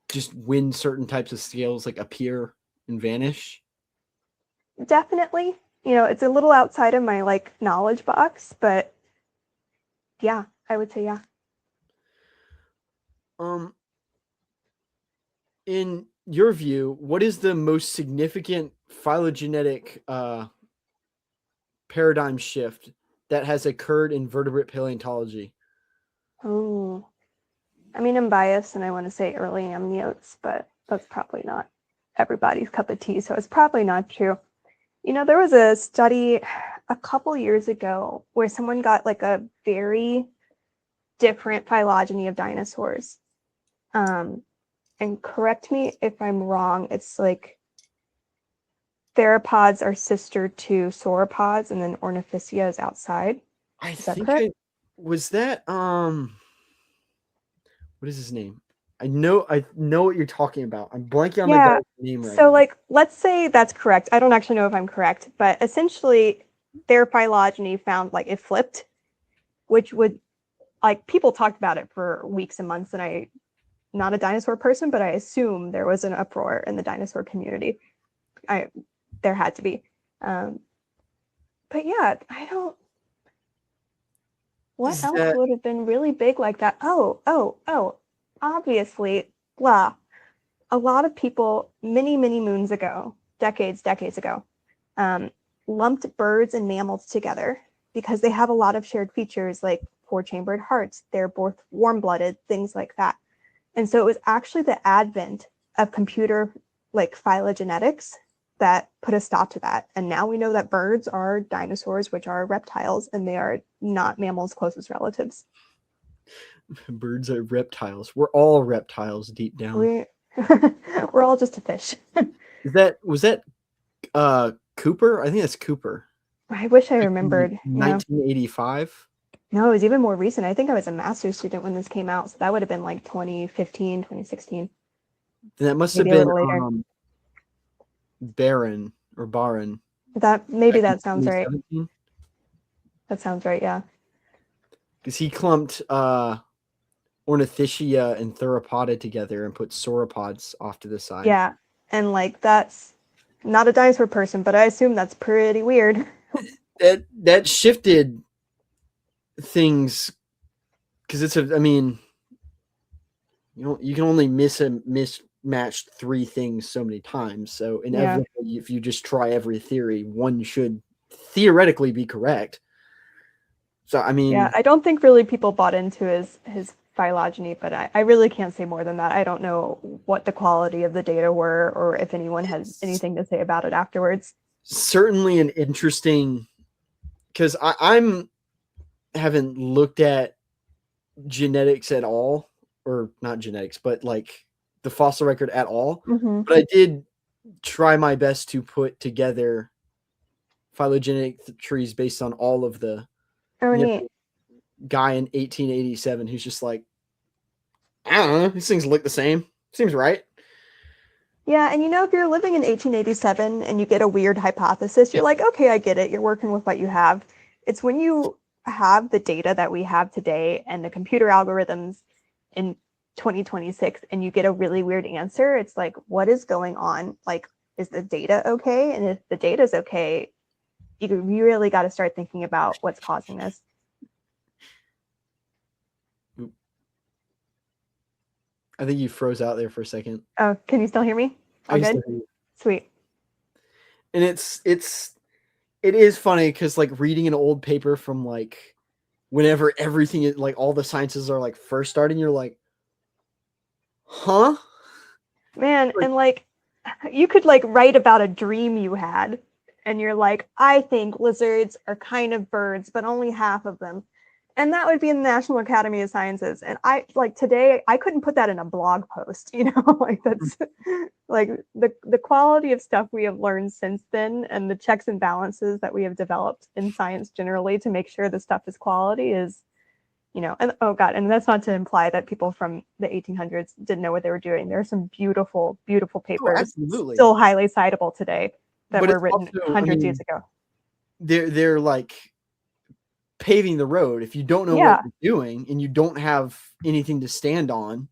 Speaker 1: just when certain types of scales like appear and vanish?
Speaker 2: Definitely. It's a little outside of my like knowledge box, but yeah, I would say yeah.
Speaker 1: In your view, what is the most significant phylogenetic paradigm shift that has occurred in vertebrate paleontology?
Speaker 2: Oh, I mean, I'm biased and I want to say early amniotes, but that's probably not everybody's cup of tea, so it's probably not true. There was a study a couple years ago where someone got like a very different phylogeny of dinosaurs. And correct me if I'm wrong, it's like theropods are sister to sauropods and then ornithischia is outside. Is that correct?
Speaker 1: Was that what is his name? I know what you're talking about. I'm blanking on the guy's name right now.
Speaker 2: So like let's say that's correct. I don't actually know if I'm correct, but essentially their phylogeny found like it flipped, which would like people talked about it for weeks and months, and I'm not a dinosaur person, but I assume there was an uproar in the dinosaur community. There had to be. But yeah, I don't. What else would have been really big like that? Oh. Obviously, blah. A lot of people, many moons ago, decades ago, lumped birds and mammals together because they have a lot of shared features like four-chambered hearts. They're both warm-blooded, things like that. And so it was actually the advent of computer like phylogenetics that put a stop to that. And now we know that birds are dinosaurs, which are reptiles, and they are not mammals' closest relatives.
Speaker 1: Birds are reptiles. We're all reptiles deep down.
Speaker 2: We're all just a fish.
Speaker 1: Was that Cooper? I think that's Cooper.
Speaker 2: I wish I remembered.
Speaker 1: 1985?
Speaker 2: No, it was even more recent. I think I was a master's student when this came out. So that would have been like 2015, 2016.
Speaker 1: That must have been Barron or Barron.
Speaker 2: That sounds right. That sounds right, yeah.
Speaker 1: Because he clumped ornithischia and theropoda together and put sauropods off to the side.
Speaker 2: Yeah, and like that's not a dinosaur person, but I assume that's pretty weird.
Speaker 1: That shifted things because you can only mismatch three things so many times. So inevitably, if you just try every theory, one should theoretically be correct. So
Speaker 2: I don't think really people bought into his phylogeny, but I really can't say more than that. I don't know what the quality of the data were or if anyone has anything to say about it afterwards.
Speaker 1: Certainly an interesting, because I'm haven't looked at genetics at all, or not genetics, but like the fossil record at all.
Speaker 2: Mm-hmm.
Speaker 1: But I did try my best to put together phylogenetic trees based on all of the guy in 1887 who's just like, I don't know, these things look the same. Seems right.
Speaker 2: Yeah, and if you're living in 1887 and you get a weird hypothesis, you're like, okay, I get it. You're working with what you have. It's when you have the data that we have today and the computer algorithms in 2026 and you get a really weird answer, it's like, what is going on? Like, is the data okay? And if the data is okay, you really got to start thinking about what's causing this.
Speaker 1: I think you froze out there for a second.
Speaker 2: Oh, can you still hear me? All good? Sweet.
Speaker 1: And it is funny because like reading an old paper from like whenever everything is like all the sciences are like first starting, you're like, huh?
Speaker 2: Man, and like you could like write about a dream you had and you're like, I think lizards are kind of birds, but only half of them. And that would be in the National Academy of Sciences. And I like today, I couldn't put that in a blog post, like that's like the quality of stuff we have learned since then and the checks and balances that we have developed in science generally to make sure the stuff is quality is, and oh God, and that's not to imply that people from the 1800s didn't know what they were doing. There are some beautiful, beautiful
Speaker 1: Oh,
Speaker 2: papers
Speaker 1: absolutely.
Speaker 2: still highly citable today that
Speaker 1: But
Speaker 2: were
Speaker 1: it's
Speaker 2: written
Speaker 1: also,
Speaker 2: hundreds of years ago.
Speaker 1: they're like paving the road. If you don't know what
Speaker 2: Yeah,
Speaker 1: you're doing and you don't have anything to stand on,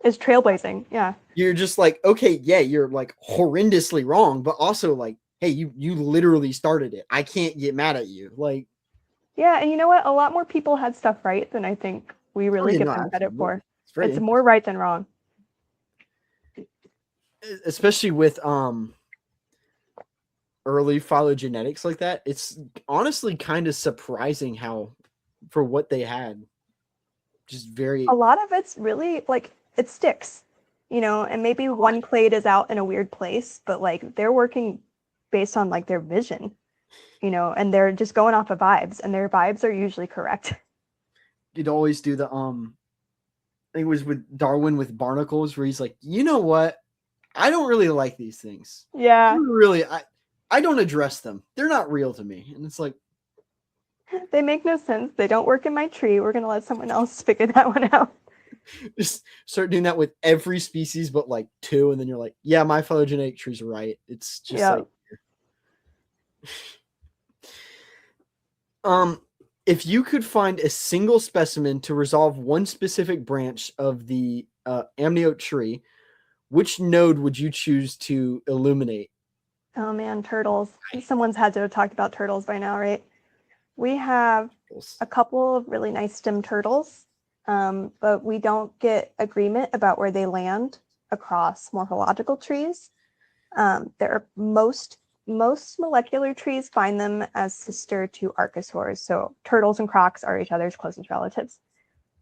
Speaker 2: it's trailblazing. Yeah.
Speaker 1: you're just like, okay, yeah, you're like horrendously wrong, but also like, hey, you literally started it. I can't get mad at you. Like,
Speaker 2: Yeah, and you know what? A lot more people had stuff right than I think we
Speaker 1: oh
Speaker 2: really
Speaker 1: yeah,
Speaker 2: give
Speaker 1: no,
Speaker 2: them credit
Speaker 1: absolutely.
Speaker 2: for.
Speaker 1: It's very
Speaker 2: It's more right than wrong.
Speaker 1: especially with early phylogenetics like that. It's honestly kind of surprising how for what they had. Just very
Speaker 2: A lot of it's really like it sticks, and maybe one clade is out in a weird place, but like they're working based on like their vision, and they're just going off of vibes, and their vibes are usually correct.
Speaker 1: you'd always do the I think it was with Darwin with barnacles where he's like, you know what? I don't really like these things.
Speaker 2: Yeah,
Speaker 1: Really, I don't address them. They're not real to me. And it's like,
Speaker 2: they make no sense. They don't work in my tree. We're gonna let someone else figure that one out.
Speaker 1: just start doing that with every species but like two, and then you're like, yeah, my phylogenetic tree's right. It's just
Speaker 2: Yeah.
Speaker 1: like if you could find a single specimen to resolve one specific branch of the amniote tree, which node would you choose to illuminate?
Speaker 2: Oh man, turtles. Someone's had to have talked about turtles by now, right? We have a couple of really nice stem turtles, but we don't get agreement about where they land across morphological trees. There are most molecular trees find them as sister to archosaurs. So turtles and crocs are each other's closest relatives.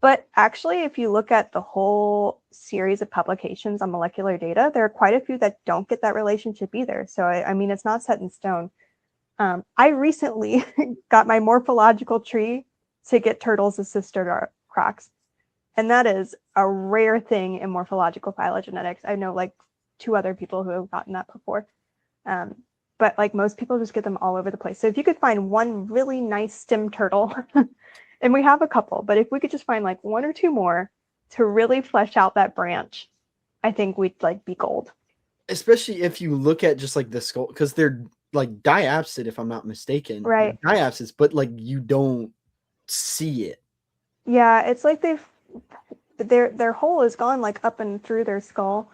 Speaker 2: But actually, if you look at the whole series of publications on molecular data, there are quite a few that don't get that relationship either. So I mean, it's not set in stone. I recently got my morphological tree to get turtles as sister to crocs. And that is a rare thing in morphological phylogenetics. I know like 2 other people who have gotten that before. But like most people just get them all over the place. So if you could find one really nice stem turtle, and we have a couple, but if we could just find like 1 or 2 more to really flesh out that branch, I think we'd like be gold.
Speaker 1: Especially if you look at just like the skull, because they're like diapsid, if I'm not mistaken.
Speaker 2: Right.
Speaker 1: Diapsids, but like you don't see it.
Speaker 2: Yeah, it's like their hole is gone like up and through their skull.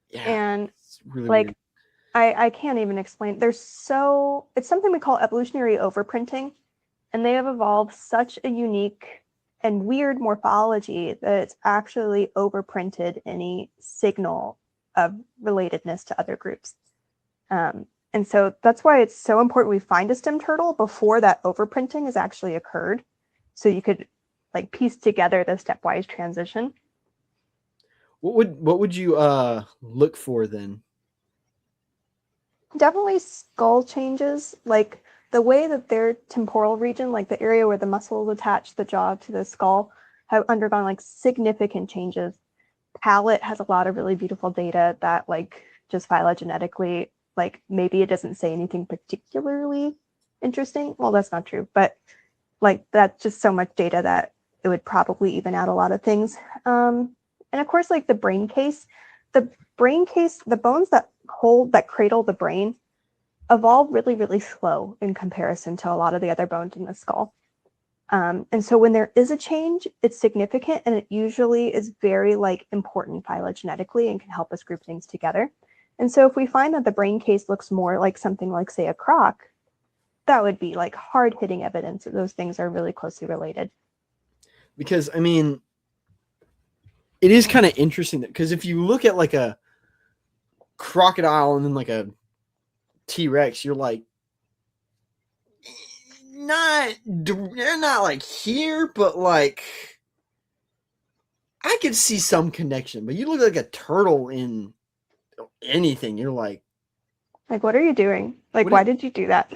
Speaker 1: Yeah.
Speaker 2: And
Speaker 1: it's really
Speaker 2: like
Speaker 1: weird.
Speaker 2: I can't even explain. It's something we call evolutionary overprinting, and they have evolved such a unique and weird morphology that it's actually overprinted any signal of relatedness to other groups. And so that's why it's so important we find a stem turtle before that overprinting has actually occurred, so you could like piece together the stepwise transition.
Speaker 1: What would you look for then?
Speaker 2: Definitely skull changes, like the way that their temporal region, like the area where the muscles attach the jaw to the skull, have undergone like significant changes. Palate has a lot of really beautiful data that like just phylogenetically, like maybe it doesn't say anything particularly interesting. Well, that's not true, but like that's just so much data that it would probably even out a lot of things. And of course, like the brain case, the bones that cradle the brain evolve really, really slow in comparison to a lot of the other bones in the skull. And so when there is a change, it's significant, and it usually is very like important phylogenetically and can help us group things together. And so if we find that the brain case looks more like something like, say, a croc, that would be like hard-hitting evidence that those things are really closely related.
Speaker 1: Because I mean, it is kind of interesting because if you look at like a crocodile and then like a T-Rex, you're like, they're not like here, but like I could see some connection. But you look like a turtle in anything, you're like,
Speaker 2: what are you doing? Like, why did you do that?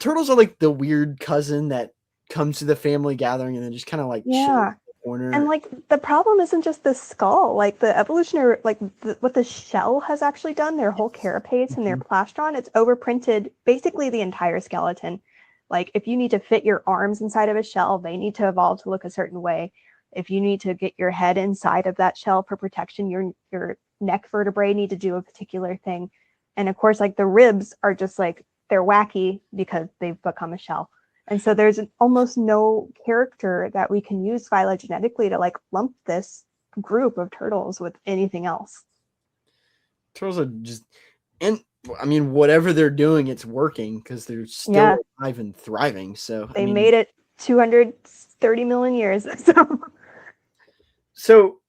Speaker 1: Turtles are like the weird cousin that comes to the family gathering and then just kind of like chills
Speaker 2: Yeah.
Speaker 1: in the corner.
Speaker 2: And like the problem isn't just the skull, like the evolutionary, like what the shell has actually done, their whole carapace and their
Speaker 1: Mhm.
Speaker 2: plastron, it's overprinted basically the entire skeleton. Like if you need to fit your arms inside of a shell, they need to evolve to look a certain way. If you need to get your head inside of that shell for protection, your neck vertebrae need to do a particular thing. And of course, like the ribs are just like they're wacky because they've become a shell. And so there's almost no character that we can use phylogenetically to like lump this group of turtles with anything else.
Speaker 1: Turtles are just, and I mean, whatever they're doing, it's working because they're still
Speaker 2: Yeah,
Speaker 1: alive and thriving. So, I
Speaker 2: they
Speaker 1: mean,
Speaker 2: made it 230 million years. So
Speaker 1: so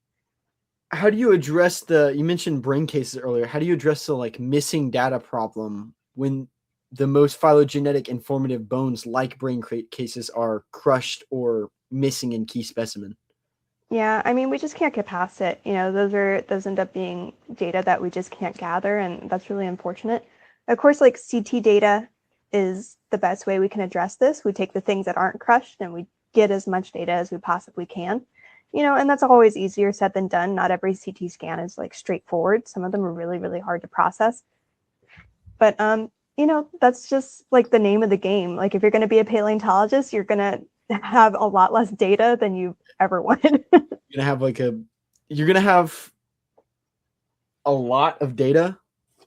Speaker 1: how do you address you mentioned brain cases earlier. How do you address the like missing data problem when the most phylogenetic informative bones like cases are crushed or missing in key specimen?
Speaker 2: yeah, I mean, we just can't get past it. You know, those end up being data that we just can't gather, and that's really unfortunate. Of course, like CT data is the best way we can address this. We take the things that aren't crushed and we get as much data as we possibly can. You know, and that's always easier said than done. Not every CT scan is like straightforward. Some of them are really, really hard to process. But you know, that's just like the name of the game. Like if you're going to be a paleontologist, you're going to have a lot less data than you ever wanted.
Speaker 1: You're gonna have you're gonna have a lot of data,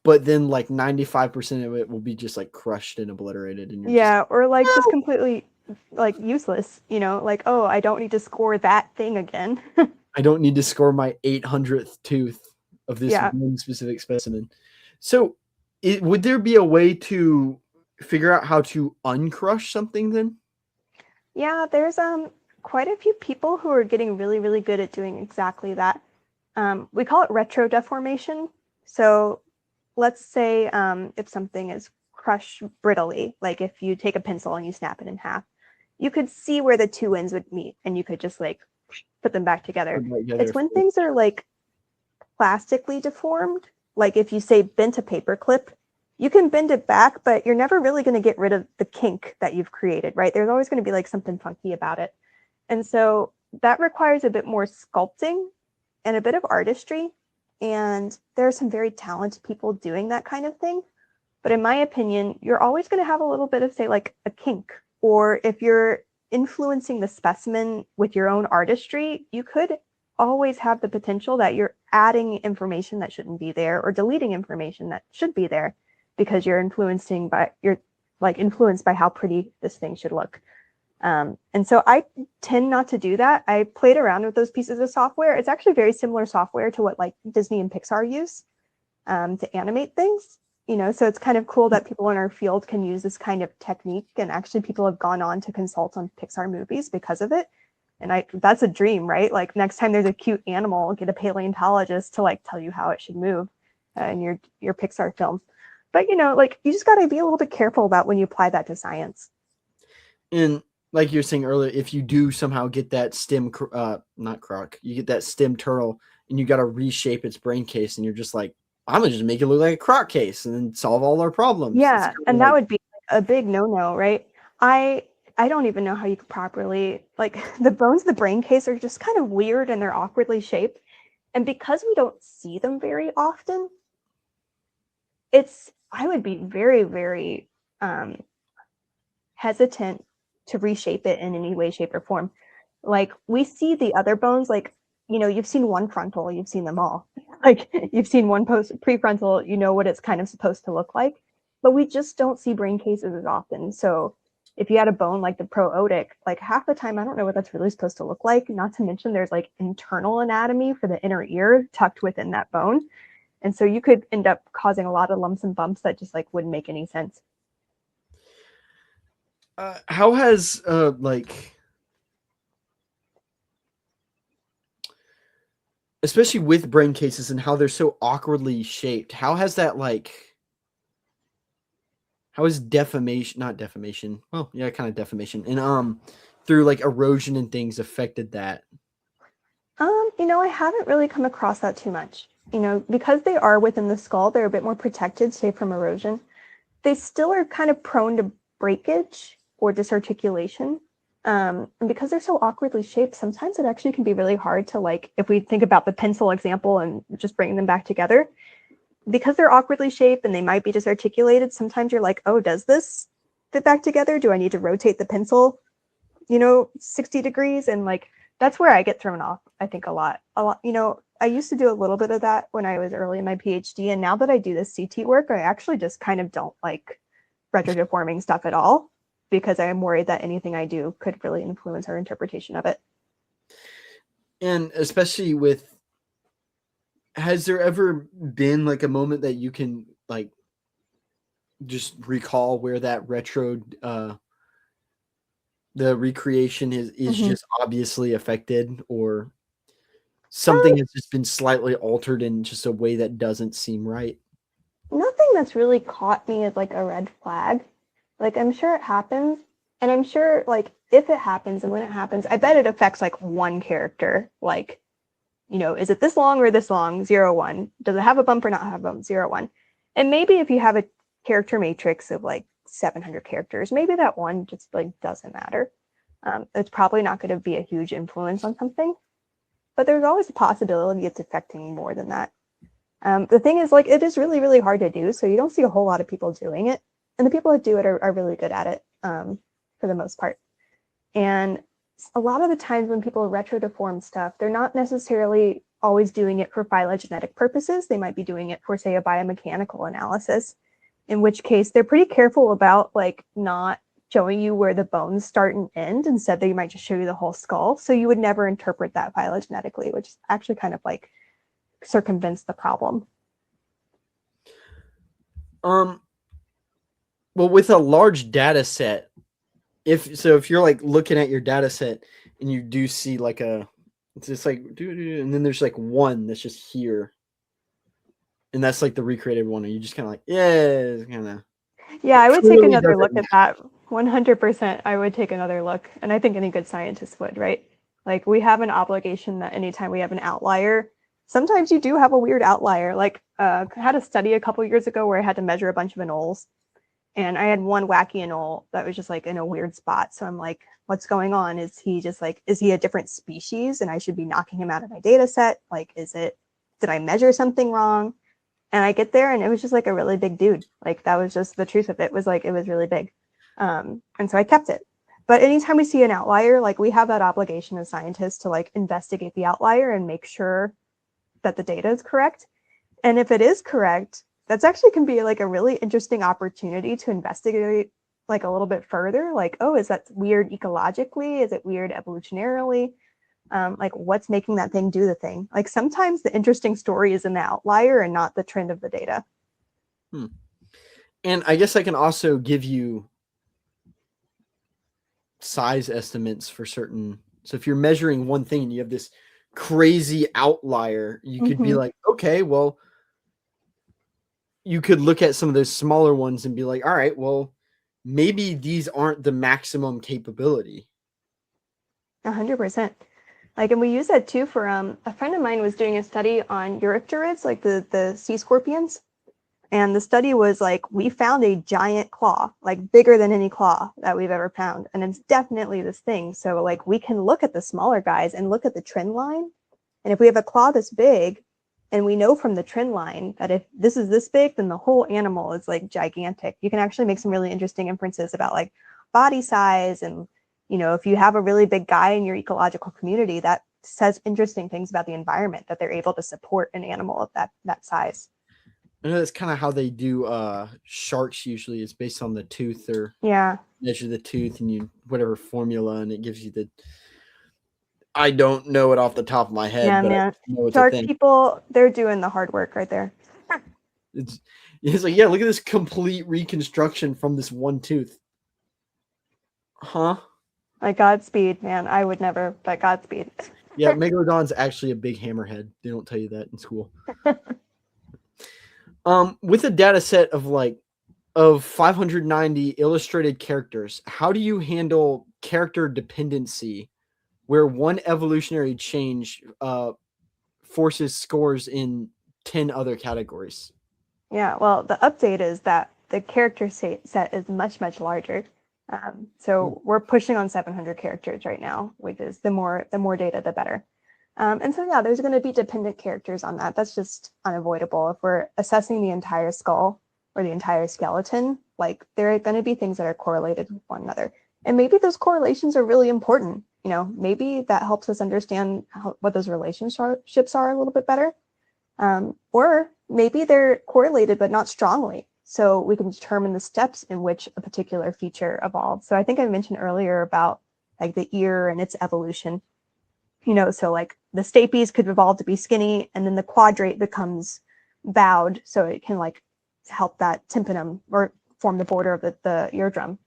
Speaker 1: but then like 95% of it will be just like crushed and obliterated, and you're just
Speaker 2: Yeah, or like just completely like useless, you know, like, oh, I don't need to score that thing again.
Speaker 1: I don't need to score my 800th tooth of this
Speaker 2: Yeah.
Speaker 1: one specific specimen. So, would there be a way to figure out how to uncrush something then?
Speaker 2: Yeah, there's quite a few people who are getting really, really good at doing exactly that. We call it retro deformation. So let's say if something is crushed brittly, like if you take a pencil and you snap it in half, you could see where the two ends would meet and you could just like put them back together. It's when things are like plastically deformed, like if you say bent a paper clip, you can bend it back, but you're never really going to get rid of the kink that you've created, right? There's always going to be like something funky about it. And so that requires a bit more sculpting and a bit of artistry. And there are some very talented people doing that kind of thing. But in my opinion, you're always going to have a little bit of, say, like a kink. Or if you're influencing the specimen with your own artistry, you could always have the potential that you're adding information that shouldn't be there or deleting information that should be there because you're like influenced by how pretty this thing should look. And so I tend not to do that. I played around with those pieces of software. It's actually very similar software to what like Disney and Pixar use to animate things. You know, so it's kind of cool that people in our field can use this kind of technique, and actually people have gone on to consult on Pixar movies because of it. And that's a dream, right? Like next time there's a cute animal, get a paleontologist to like tell you how it should move in your Pixar film. But you know, like you just got to be a little bit careful about when you apply that to science.
Speaker 1: And like you were saying earlier, if you do somehow get that not croc, you get that stem turtle, and you got to reshape its brain case, and you're just like, I'm gonna just make it look like a croc case, and then solve all our problems. It's
Speaker 2: Yeah,
Speaker 1: kind of
Speaker 2: and that
Speaker 1: like,
Speaker 2: would be a big no-no, right? I don't even know how you could properly like the bones of the brain case are just kind of weird and they're awkwardly shaped. And because we don't see them very often, I would be very, very hesitant to reshape it in any way, shape, or form. Like we see the other bones, like you know, you've seen one frontal, you've seen them all. Like you've seen one prefrontal, you know what it's kind of supposed to look like. But we just don't see brain cases as often. So if you had a bone like the prootic, like half the time I don't know what that's really supposed to look like. Not to mention there's like internal anatomy for the inner ear tucked within that bone. And so you could end up causing a lot of lumps and bumps that just like wouldn't make any sense.
Speaker 1: how has like, especially with brain cases and how they're so awkwardly shaped, how has that like, how is defamation, not defamation, well, yeah, kind of defamation, and through like erosion and things affected that?
Speaker 2: You know, I haven't really come across that too much. You know, because they are within the skull, they're a bit more protected, say from erosion. They still are kind of prone to breakage or disarticulation. And because they're so awkwardly shaped, sometimes it actually can be really hard to, like, if we think about the pencil example and just bringing them back together, because they're awkwardly shaped and they might be disarticulated, sometimes you're like, oh, does this fit back together? Do I need to rotate the pencil, 60 degrees? And like, that's where I get thrown off, I think, a lot. I used to do a little bit of that when I was early in my PhD. And now that I do this CT work, I actually just kind of don't like retrodeforming stuff at all, because I'm worried that anything I do could really influence our interpretation of it.
Speaker 1: And especially with, has there ever been like a moment that you can like just recall where that the recreation is just obviously affected, or something has just been slightly altered in just a way that doesn't seem right?
Speaker 2: Nothing that's really caught me as like a red flag. Like, I'm sure it happens, and I'm sure, like, if it happens and when it happens, I bet it affects like one character. Like, is it this long or this long? 0, 1. Does it have a bump or not have a bump? 0, 1. And maybe if you have a character matrix of like 700 characters, maybe that one just like doesn't matter. It's probably not going to be a huge influence on something, but there's always a possibility it's affecting more than that. The thing is, like, it is really, really hard to do, so you don't see a whole lot of people doing it. And the people that do it are really good at it, for the most part. And a lot of the times when people retrodeform stuff, they're not necessarily always doing it for phylogenetic purposes. They might be doing it for, say, a biomechanical analysis, in which case they're pretty careful about like not showing you where the bones start and end. Instead, they might just show you the whole skull. So you would never interpret that phylogenetically, which is actually kind of like circumvents the problem.
Speaker 1: Well, with a large data set, if you're like looking at your data set and you do see like it's just like, and then there's like one that's just here, and that's like the recreated one, and you just kind of like, yeah, kind of.
Speaker 2: Yeah, I would take another look at that. 100%, I would take another look. And I think any good scientist would, right? Like, we have an obligation that anytime we have an outlier, sometimes you do have a weird outlier. Like, I had a study a couple years ago where I had to measure a bunch of anoles. And I had one wacky anole that was just like in a weird spot. So I'm like, what's going on? Is he a different species and I should be knocking him out of my data set? Like, did I measure something wrong? And I get there and it was just like a really big dude. Like, that was just the truth of it. Was like, it was really big. And so I kept it. But anytime we see an outlier, like, we have that obligation as scientists to like investigate the outlier and make sure that the data is correct. And if it is correct, that's actually can be like a really interesting opportunity to investigate like a little bit further. Like, oh, is that weird ecologically? Is it weird evolutionarily? Like, what's making that thing do the thing? Like, sometimes the interesting story is in the outlier and not the trend of the data.
Speaker 1: And I guess I can also give you size estimates for certain. So if you're measuring one thing and you have this crazy outlier, you could be like, okay, well, you could look at some of those smaller ones and be like, all right, well, maybe these aren't the maximum capability.
Speaker 2: 100%. Like, and we use that too for a friend of mine was doing a study on Eurypterids, like the sea scorpions. And the study was like, we found a giant claw, like bigger than any claw that we've ever found. And it's definitely this thing. So like, we can look at the smaller guys and look at the trend line. And if we have a claw this big, and we know from the trend line that if this is this big, then the whole animal is like gigantic. You can actually make some really interesting inferences about like body size. And, if you have a really big guy in your ecological community, that says interesting things about the environment, that they're able to support an animal of that size.
Speaker 1: I know that's kind of how they do sharks usually. It's based on the tooth, or measure the tooth and you whatever formula, and it gives you the. I don't know it off the top of my head,
Speaker 2: Yeah,
Speaker 1: but
Speaker 2: man.
Speaker 1: I know it's
Speaker 2: Shark
Speaker 1: a thing.
Speaker 2: people, they're doing the hard work right there.
Speaker 1: It's like, yeah, look at this complete reconstruction from this one tooth. Huh?
Speaker 2: Like, Godspeed, man. I would never, but Godspeed.
Speaker 1: Yeah, Megalodon's actually a big hammerhead. They don't tell you that in school. With a data set of 590 illustrated characters, how do you handle character dependency, where one evolutionary change forces scores in 10 other categories?
Speaker 2: Yeah, well, the update is that the character set is much, much larger. So we're pushing on 700 characters right now, which is the more data, the better. And so, yeah, there's going to be dependent characters on that. That's just unavoidable. If we're assessing the entire skull or the entire skeleton, like there are going to be things that are correlated with one another. And maybe those correlations are really important. You know, maybe that helps us understand what those relationships are a little bit better. Or maybe they're correlated, but not strongly. So we can determine the steps in which a particular feature evolved. So I think I mentioned earlier about like the ear and its evolution. You know, so like the stapes could evolve to be skinny, and then the quadrate becomes bowed, so it can like help that tympanum or form the border of the eardrum.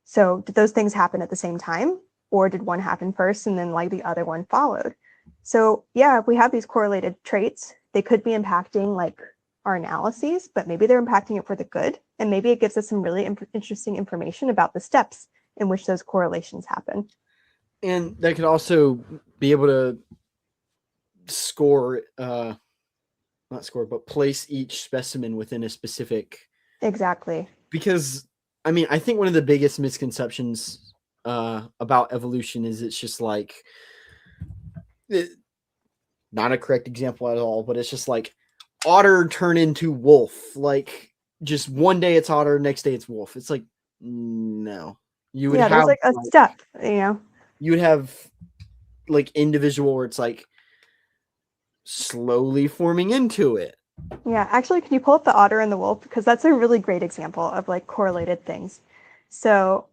Speaker 2: So did those things happen at the same time, or did one happen first and then like the other one followed? So yeah, if we have these correlated traits, they could be impacting like our analyses, but maybe they're impacting it for the good, and maybe it gives us some really interesting information about the steps in which those correlations happen.
Speaker 1: And that could also be able to score, not score, but place each specimen within a specific.
Speaker 2: Exactly.
Speaker 1: Because, I mean, I think one of the biggest misconceptions about evolution is it's just like, not a correct example at all, but it's just like otter turn into wolf. Like, just one day it's otter, next day it's wolf. It's like, no. You would have
Speaker 2: there's like a step, you know.
Speaker 1: You would have like individual where it's like slowly forming into it.
Speaker 2: Yeah, actually, can you pull up the otter and the wolf? Because that's a really great example of like correlated things. So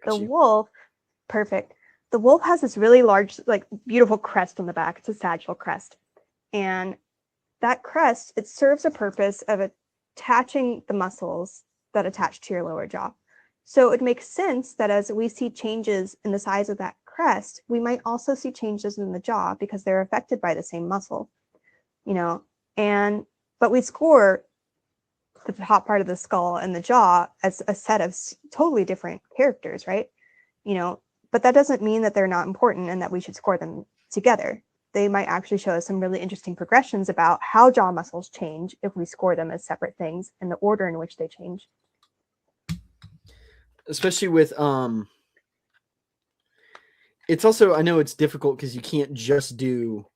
Speaker 2: the wolf, perfect. The wolf has this really large, like beautiful crest on the back. It's a sagittal crest. And that crest, it serves a purpose of attaching the muscles that attach to your lower jaw. So it makes sense that as we see changes in the size of that crest, we might also see changes in the jaw because they're affected by the same muscle, you know. But we score the top part of the skull and the jaw as a set of totally different characters, right? You know, but that doesn't mean that they're not important and that we should score them together. They might actually show us some really interesting progressions about how jaw muscles change if we score them as separate things and the order in which they change.
Speaker 1: Especially with it's also, I know it's difficult because you can't just do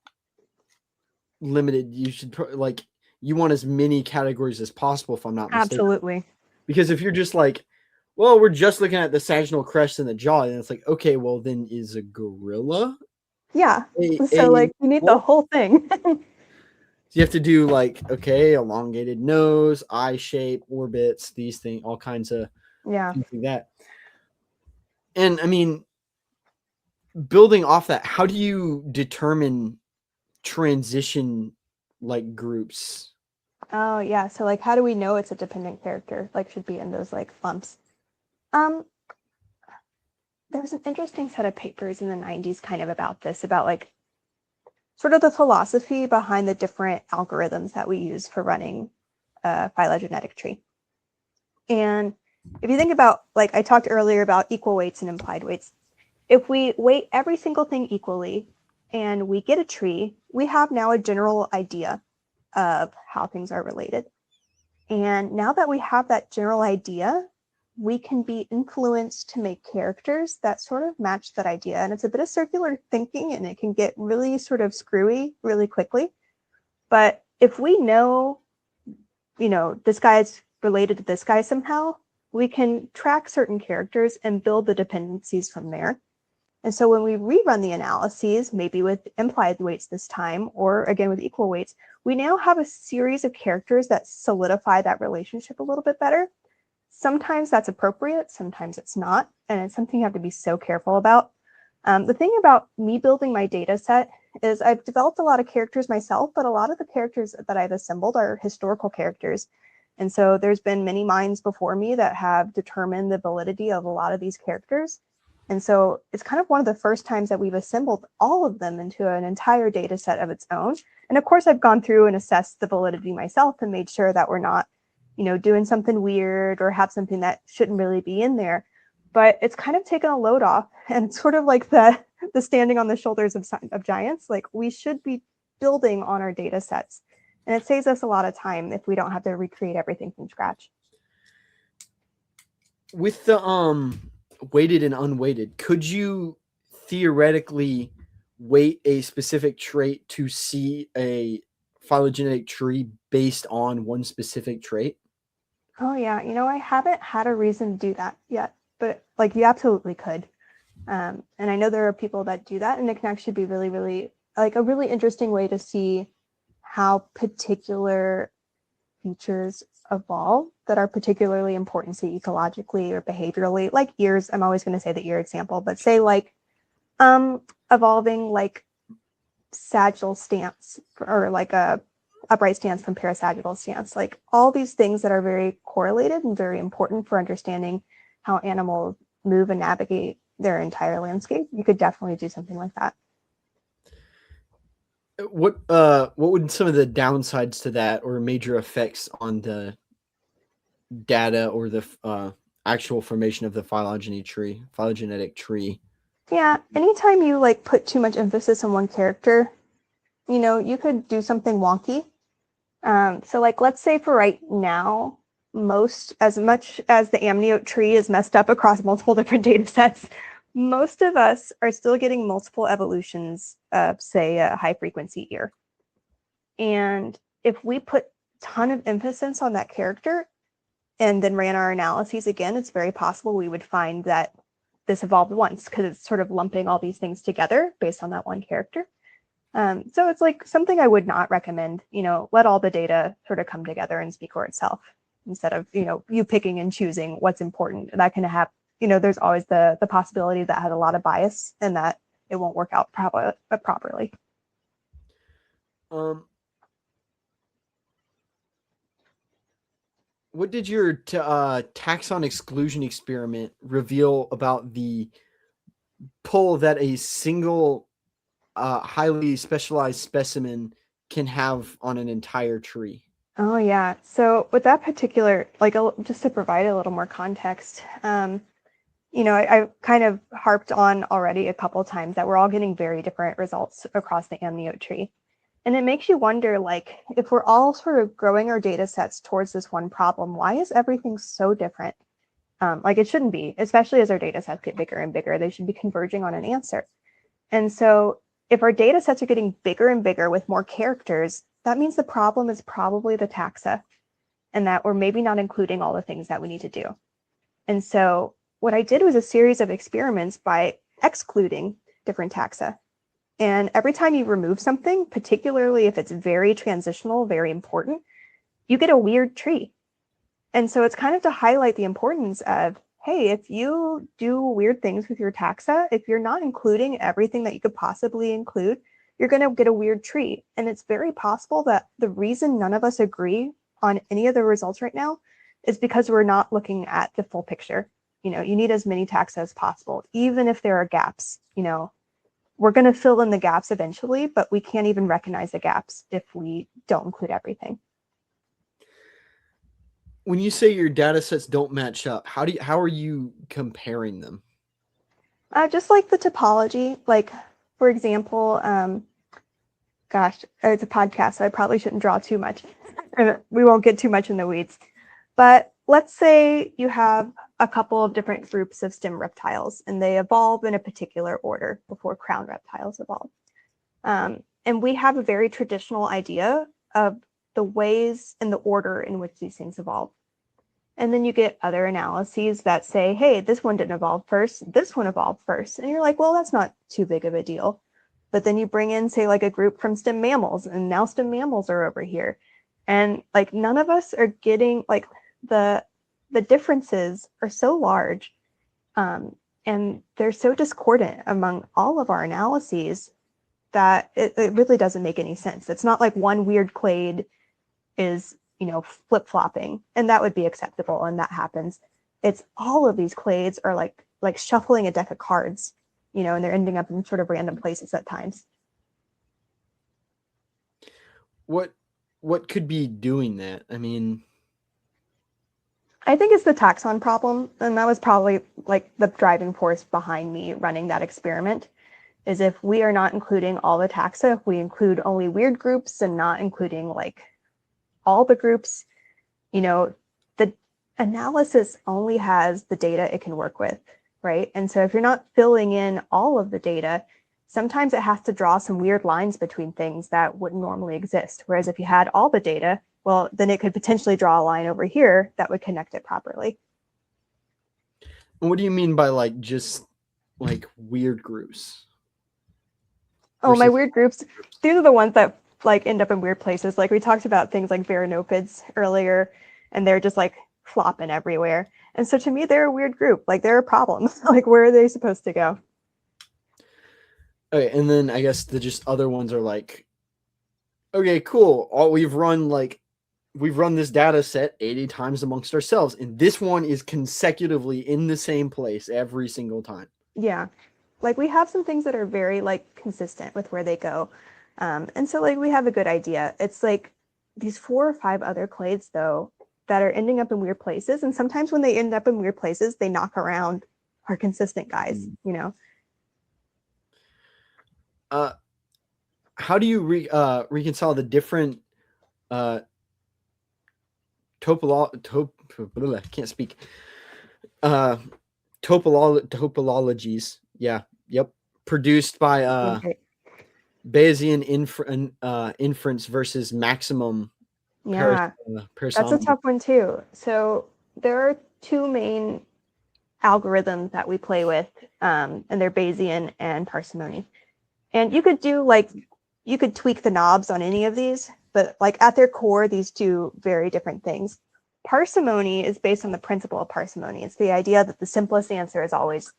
Speaker 1: limited. You should like, you want as many categories as possible, if I'm not mistaken.
Speaker 2: Absolutely.
Speaker 1: Because if you're just like, well, we're just looking at the sagittal crest and the jaw, and it's like, okay, well then is a gorilla?
Speaker 2: Yeah. So like you need the whole thing.
Speaker 1: So you have to do like, okay, elongated nose, eye shape, orbits, these things, all kinds of things like that. And I mean, building off that, how do you determine transition like groups?
Speaker 2: Oh yeah, so like how do we know it's a dependent character? Like should be in those like lumps. There was an interesting set of papers in the 90s kind of about this, about like sort of the philosophy behind the different algorithms that we use for running a phylogenetic tree. And if you think about, like I talked earlier about equal weights and implied weights, if we weight every single thing equally and we get a tree, we have now a general idea of how things are related. And now that we have that general idea, we can be influenced to make characters that sort of match that idea. And it's a bit of circular thinking, and it can get really sort of screwy really quickly. But if we know, you know, this guy's related to this guy somehow, we can track certain characters and build the dependencies from there. And so when we rerun the analyses, maybe with implied weights this time, or again with equal weights, we now have a series of characters that solidify that relationship a little bit better. Sometimes that's appropriate, sometimes it's not, and it's something you have to be so careful about. The thing about me building my data set is I've developed a lot of characters myself, but a lot of the characters that I've assembled are historical characters. And so there's been many minds before me that have determined the validity of a lot of these characters. And so it's kind of one of the first times that we've assembled all of them into an entire data set of its own. And of course, I've gone through and assessed the validity myself and made sure that we're not, you know, doing something weird or have something that shouldn't really be in there. But it's kind of taken a load off, and it's sort of like the standing on the shoulders of giants. Like we should be building on our data sets, and it saves us a lot of time if we don't have to recreate everything from scratch.
Speaker 1: with the weighted and unweighted, could you theoretically weight a specific trait to see a phylogenetic tree based on one specific trait?
Speaker 2: Oh yeah, I haven't had a reason to do that yet, but like you absolutely could. And I know there are people that do that, and it can actually be really, really like a really interesting way to see how particular features evolve that are particularly important, say ecologically or behaviorally. Like ears, I'm always going to say the ear example, but say like evolving like sagittal stance or like a upright stance from parasagittal stance, like all these things that are very correlated and very important for understanding how animals move and navigate their entire landscape. You could definitely do something like that.
Speaker 1: What would some of the downsides to that or major effects on the data or the actual formation of the phylogenetic tree?
Speaker 2: Yeah, anytime you like put too much emphasis on one character, you could do something wonky. So like, let's say for right now, as much as the amniote tree is messed up across multiple different data sets, most of us are still getting multiple evolutions of, say, a high frequency ear. And if we put a ton of emphasis on that character and then ran our analyses again, it's very possible we would find that this evolved once because it's sort of lumping all these things together based on that one character. So it's like something I would not recommend, let all the data sort of come together and speak for itself instead of, you picking and choosing what's important. That can have, there's always the possibility that has a lot of bias and that it won't work out properly.
Speaker 1: Um, what did your taxon exclusion experiment reveal about the pull that a single highly specialized specimen can have on an entire tree?
Speaker 2: Oh yeah. So with that particular, like just to provide a little more context, I kind of harped on already a couple times that we're all getting very different results across the amniote tree. And it makes you wonder, like, if we're all sort of growing our data sets towards this one problem, why is everything so different? Like it shouldn't be, especially as our data sets get bigger and bigger, they should be converging on an answer. And so if our data sets are getting bigger and bigger with more characters, that means the problem is probably the taxa and that we're maybe not including all the things that we need to do. And so what I did was a series of experiments by excluding different taxa. And every time you remove something, particularly if it's very transitional, very important, you get a weird tree. And so it's kind of to highlight the importance of, hey, if you do weird things with your taxa, if you're not including everything that you could possibly include, you're going to get a weird tree. And it's very possible that the reason none of us agree on any of the results right now is because we're not looking at the full picture. You need as many taxa as possible, even if there are gaps. We're going to fill in the gaps eventually, but we can't even recognize the gaps if we don't include everything.
Speaker 1: When you say your data sets don't match up, how are you comparing them?
Speaker 2: Just like the topology, like for example, gosh, it's a podcast, so I probably shouldn't draw too much. We won't get too much in the weeds. But let's say you have a couple of different groups of stem reptiles, and they evolve in a particular order before crown reptiles evolve. And we have a very traditional idea of the ways and the order in which these things evolve. And then you get other analyses that say, hey, this one didn't evolve first, this one evolved first. And you're like, well, that's not too big of a deal. But then you bring in, say, like a group from stem mammals, and now stem mammals are over here. And like none of us are getting like the differences are so large, and they're so discordant among all of our analyses that it really doesn't make any sense. It's not like one weird clade is flip-flopping, and that would be acceptable, and that happens. It's all of these clades are like shuffling a deck of cards, and they're ending up in sort of random places at times.
Speaker 1: What could be doing that? I mean,
Speaker 2: I think it's the taxon problem, and that was probably like the driving force behind me running that experiment, is if we are not including all the taxa, if we include only weird groups and not including like all the groups, the analysis only has the data it can work with, right? And so if you're not filling in all of the data, sometimes it has to draw some weird lines between things that wouldn't normally exist. Whereas if you had all the data, well, then it could potentially draw a line over here that would connect it properly.
Speaker 1: And what do you mean by like just like weird groups?
Speaker 2: Oh, my
Speaker 1: Versus
Speaker 2: weird groups, these are the ones that like end up in weird places. Like we talked about things like varanopids earlier, and they're just like flopping everywhere. And so to me, they're a weird group. Like they're a problem. Like where are they supposed to go?
Speaker 1: okay, and then I guess the just other ones are like, okay, cool. All we've run this data set 80 times amongst ourselves, and this one is consecutively in the same place every single time.
Speaker 2: Yeah. Like we have some things that are very like consistent with where they go. And so like we have a good idea. It's like these 4 or 5 other clades though that are ending up in weird places. And sometimes when they end up in weird places, they knock around our consistent guys, you know?
Speaker 1: How do you reconcile the different uh, can't speak topologies? Yeah, yep. Produced by
Speaker 2: Okay.
Speaker 1: Bayesian inference versus maximum
Speaker 2: Yeah, that's a
Speaker 1: parsimony.
Speaker 2: tough one too. So there are 2 main algorithms that we play with, and they're Bayesian and parsimony. And you could do like, you could tweak the knobs on any of these, but like at their core, these do very different things. Parsimony is based on the principle of parsimony. It's the idea that the simplest answer is always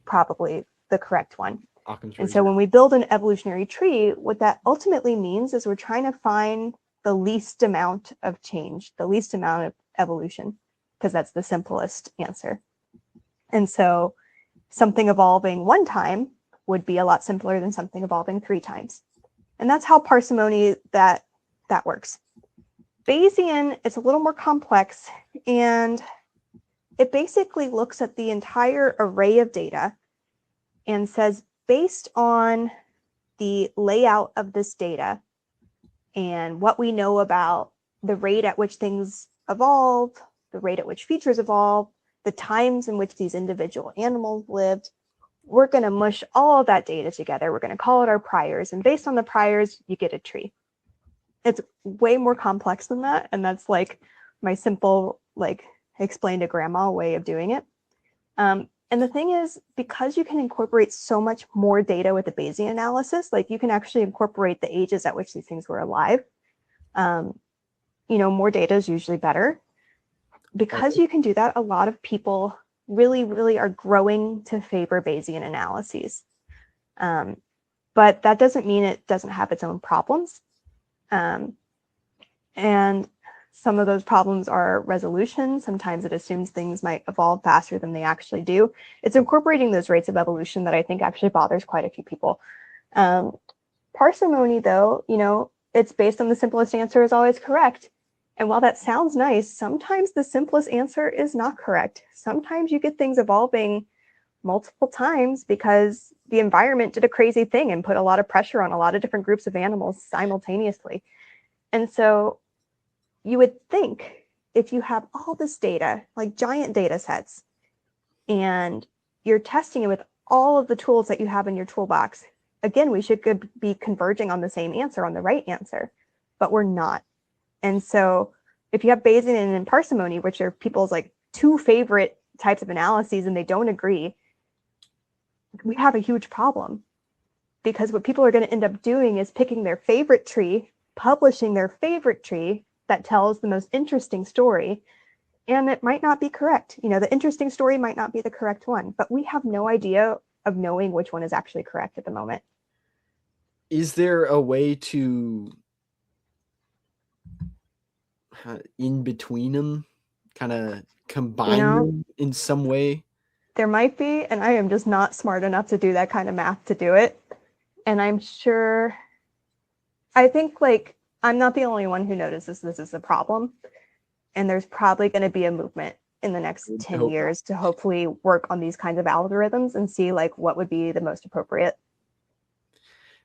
Speaker 2: probably the correct one.
Speaker 1: Occam's
Speaker 2: And so
Speaker 1: razor.
Speaker 2: when we build an evolutionary tree, what that ultimately means is we're trying to find the least amount of change, the least amount of evolution, because that's the simplest answer. And so something evolving 1 time would be a lot simpler than something evolving 3 times. And that's how parsimony that works. Bayesian, it's a little more complex, and it basically looks at the entire array of data and says, based on the layout of this data and what we know about the rate at which things evolve, the rate at which features evolve, the times in which these individual animals lived, we're going to mush all of that data together. We're going to call it our priors. And based on the priors, you get a tree. It's way more complex than that. And that's like my simple, like explain to grandma way of doing it. And the thing is, because you can incorporate so much more data with the Bayesian analysis, like you can actually incorporate the ages at which these things were alive. More data is usually better. Because you can do that, a lot of people really, really are growing to favor Bayesian analyses. But that doesn't mean it doesn't have its own problems. And some of those problems are resolution. Sometimes it assumes things might evolve faster than they actually do. It's incorporating those rates of evolution that I think actually bothers quite a few people. Parsimony, though, it's based on the simplest answer is always correct. And while that sounds nice, sometimes the simplest answer is not correct. Sometimes you get things evolving multiple times because the environment did a crazy thing and put a lot of pressure on a lot of different groups of animals simultaneously. And so you would think if you have all this data, like giant data sets, and you're testing it with all of the tools that you have in your toolbox, again, we should be converging on the same answer, on the right answer, but we're not. And so if you have Bayesian and parsimony, which are people's like 2 favorite types of analyses, and they don't agree, we have a huge problem. Because what people are going to end up doing is picking their favorite tree, publishing their favorite tree that tells the most interesting story, and it might not be correct. The interesting story might not be the correct one, but we have no idea of knowing which one is actually correct at the moment.
Speaker 1: Is there a way to in between them, kind of combine them in some way?
Speaker 2: There might be, and I am just not smart enough to do that kind of math to do it. And I think like I'm not the only one who notices this is a problem. And there's probably going to be a movement in the next 10 years to hopefully work on these kinds of algorithms and see like what would be the most appropriate.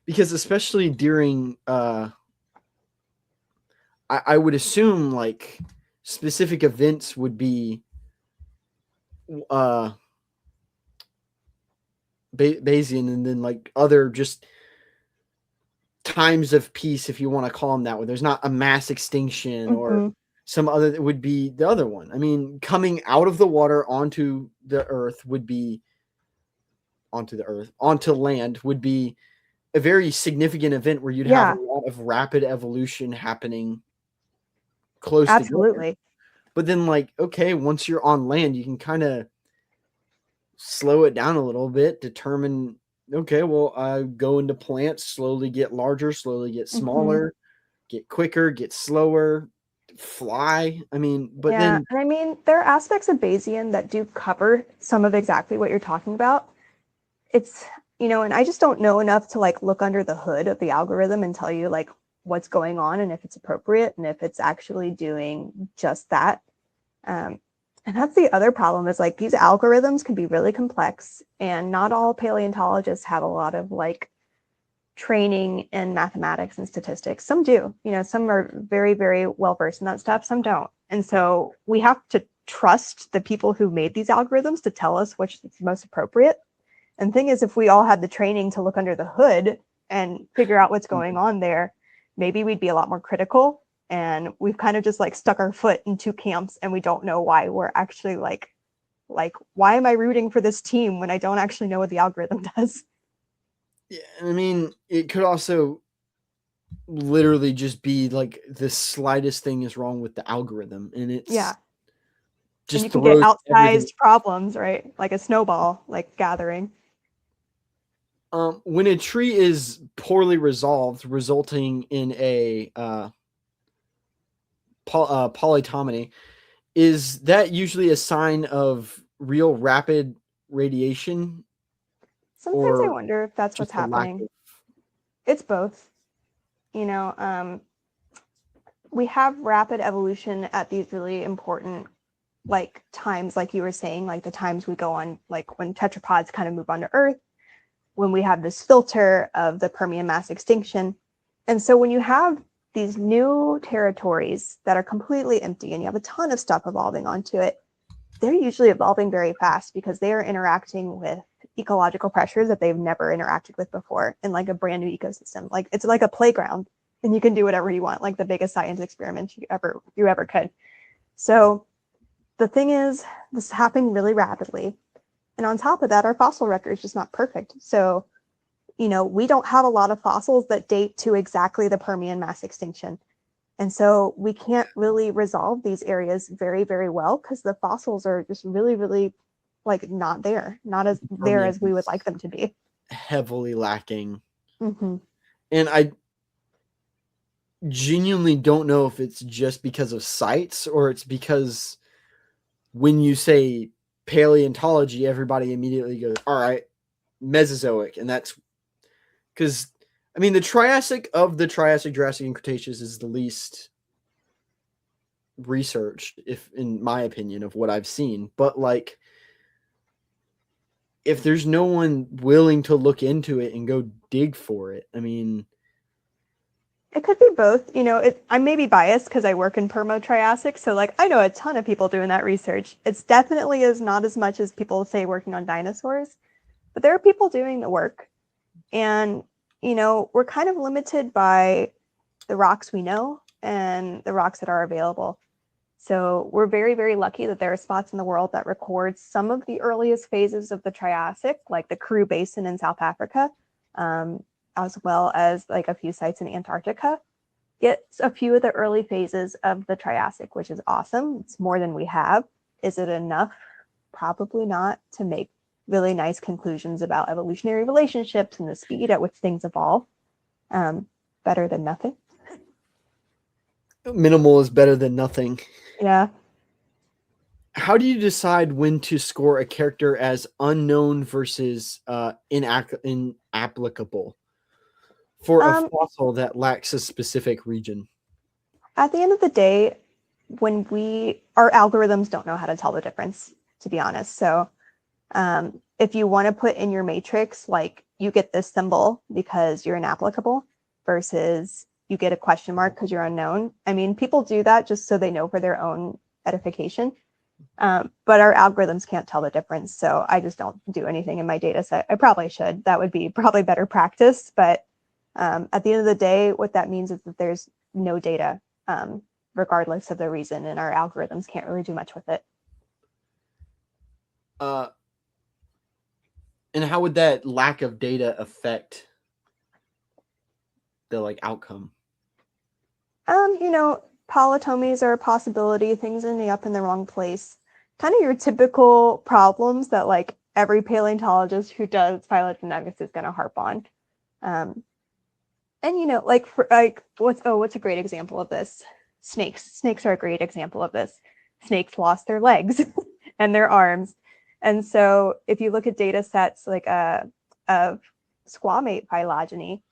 Speaker 1: Because especially during I would assume like specific events would be uh Bayesian, and then like other just times of peace, if you want to call them that, where there's not a mass extinction or
Speaker 2: Hmm.
Speaker 1: some other, that would be the other one. I mean, coming out of the water onto the earth would be onto land would be a very significant event where you'd have a
Speaker 2: Yeah,
Speaker 1: lot of rapid evolution happening close together.
Speaker 2: absolutely.
Speaker 1: But then, like, okay, once you're on land, you can kind of slow it down a little bit, determine, okay, well, I go into plants, slowly get larger, slowly get
Speaker 2: Hmm.
Speaker 1: smaller, get quicker, get slower, fly. I mean, but
Speaker 2: Yeah,
Speaker 1: then
Speaker 2: and I mean, there are aspects of Bayesian that do cover some of exactly what you're talking about. It's, and I just don't know enough to like look under the hood of the algorithm and tell you like what's going on and if it's appropriate and if it's actually doing just that. Um, and that's the other problem is like these algorithms can be really complex, and not all paleontologists have a lot of like training in mathematics and statistics. Some do, some are very, very well versed in that stuff, some don't. And so we have to trust the people who made these algorithms to tell us which is most appropriate. And the thing is, if we all had the training to look under the hood and figure out what's going on there, maybe we'd be a lot more critical. And we've kind of just like stuck our foot in two camps, and we don't know why we're actually like why am I rooting for this team when I don't actually know what the algorithm does?
Speaker 1: yeah, I mean, it could also literally just be like the slightest thing is wrong with the algorithm, and it's
Speaker 2: Yeah. And you
Speaker 1: just
Speaker 2: can get
Speaker 1: throws everything.
Speaker 2: outsized problems, right? Like a snowball, like gathering.
Speaker 1: When a tree is poorly resolved, resulting in a polytomony, is that usually a sign of real rapid radiation
Speaker 2: Sometimes I
Speaker 1: or
Speaker 2: wonder if that's what's
Speaker 1: just a lack
Speaker 2: happening.
Speaker 1: of?
Speaker 2: It's both. You know, um, we have rapid evolution at these really important like times, like you were saying, like the times we go on, like when tetrapods kind of move onto Earth, when we have this filter of the Permian mass extinction. And so when you have these new territories that are completely empty and you have a ton of stuff evolving onto it, they're usually evolving very fast because they are interacting with ecological pressures that they've never interacted with before in like a brand new ecosystem. Like it's like a playground, and you can do whatever you want, like the biggest science experiment you ever could. So the thing is, this is happening really rapidly. And on top of that, our fossil record is just not perfect. So, we don't have a lot of fossils that date to exactly the Permian mass extinction. And so we can't really resolve these areas very, very well because the fossils are just really, really like not there, not as there
Speaker 1: Permian
Speaker 2: as we would
Speaker 1: is
Speaker 2: like them to be.
Speaker 1: heavily lacking.
Speaker 2: Hmm.
Speaker 1: And I genuinely don't know if it's just because of sites or it's because when you say paleontology, everybody immediately goes, all right, Mesozoic. And that's because, I mean, the Triassic, Jurassic, and Cretaceous is the least researched, if in my opinion, of what I've seen. But like, if there's no one willing to look into it and go dig for it, I mean,
Speaker 2: It could be both. I may be biased because I work in Permo-Triassic, so like I know a ton of people doing that research. It's definitely is not as much as people say working on dinosaurs, but there are people doing the work. And, we're kind of limited by the rocks we know and the rocks that are available. So we're very, very lucky that there are spots in the world that record some of the earliest phases of the Triassic, like the Karoo Basin in South Africa, um, as well as like a few sites in Antarctica. Gets a few of the early phases of the Triassic, which is awesome. It's more than we have. Is it enough? Probably not to make really nice conclusions about evolutionary relationships and the speed at which things evolve. Um, Better than nothing.
Speaker 1: minimal is better than nothing.
Speaker 2: Yeah.
Speaker 1: How do you decide when to score a character as unknown versus inapplicable for a
Speaker 2: Um,
Speaker 1: fossil that lacks a specific region?
Speaker 2: at the end of the day, our algorithms don't know how to tell the difference, to be honest. So if you want to put in your matrix, like you get this symbol because you're inapplicable versus you get a question mark because you're unknown. I mean, people do that just so they know for their own edification. But our algorithms can't tell the difference. So I just don't do anything in my data set. I probably should. That would be probably better practice. But at the end of the day, what that means is that there's no data, regardless of the reason, and our algorithms can't really do much with it.
Speaker 1: And how would that lack of data affect the like outcome?
Speaker 2: Polytomies are a possibility, things ending up in the wrong place. Kind of your typical problems that like every paleontologist who does phylogenetics is going to harp on. And what's a great example of this? Snakes are a great example of this. Snakes lost their legs and their arms. And so if you look at data sets like of squamate phylogeny,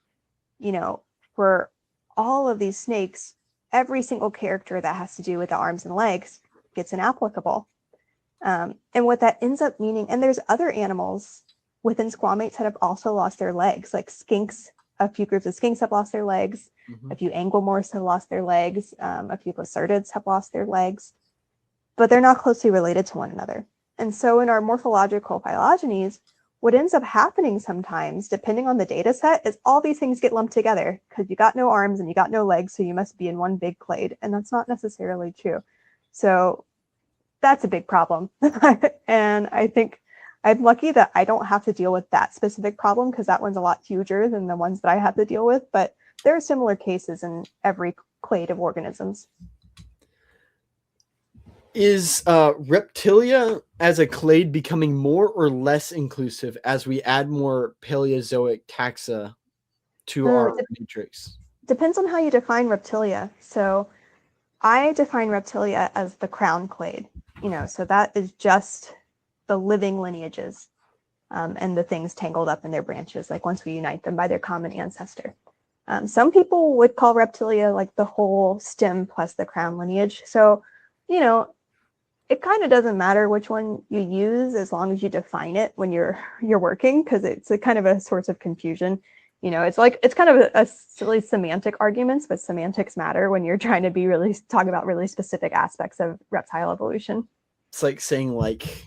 Speaker 2: for all of these snakes, every single character that has to do with the arms and legs gets inapplicable. And what that ends up meaning, and there's other animals within squamates that have also lost their legs, like skinks. A few groups of skinks have lost their legs. A few anguillemorphs have lost their legs. A few lacertids have lost their legs, but they're not closely related to one another. And so in our morphological phylogenies, what ends up happening sometimes, depending on the data set, is all these things get lumped together because you got no arms and you got no legs, so you must be in one big clade. And that's not necessarily true. So that's a big problem. And I think I'm lucky that I don't have to deal with that specific problem because that one's a lot huger than the ones that I have to deal with. But there are similar cases in every clade of organisms.
Speaker 1: Is Reptilia as a clade becoming more or less inclusive as we add more Paleozoic taxa to our matrix?
Speaker 2: Depends on how you define Reptilia. So I define Reptilia as the crown clade, so that is just the living lineages and the things tangled up in their branches, like once we unite them by their common ancestor. Some people would call Reptilia like the whole stem plus the crown lineage. So, it kind of doesn't matter which one you use as long as you define it when you're working, because it's a kind of a source of confusion. It's kind of a silly semantic arguments, but semantics matter when you're trying to talk about really specific aspects of reptile evolution.
Speaker 1: It's like saying like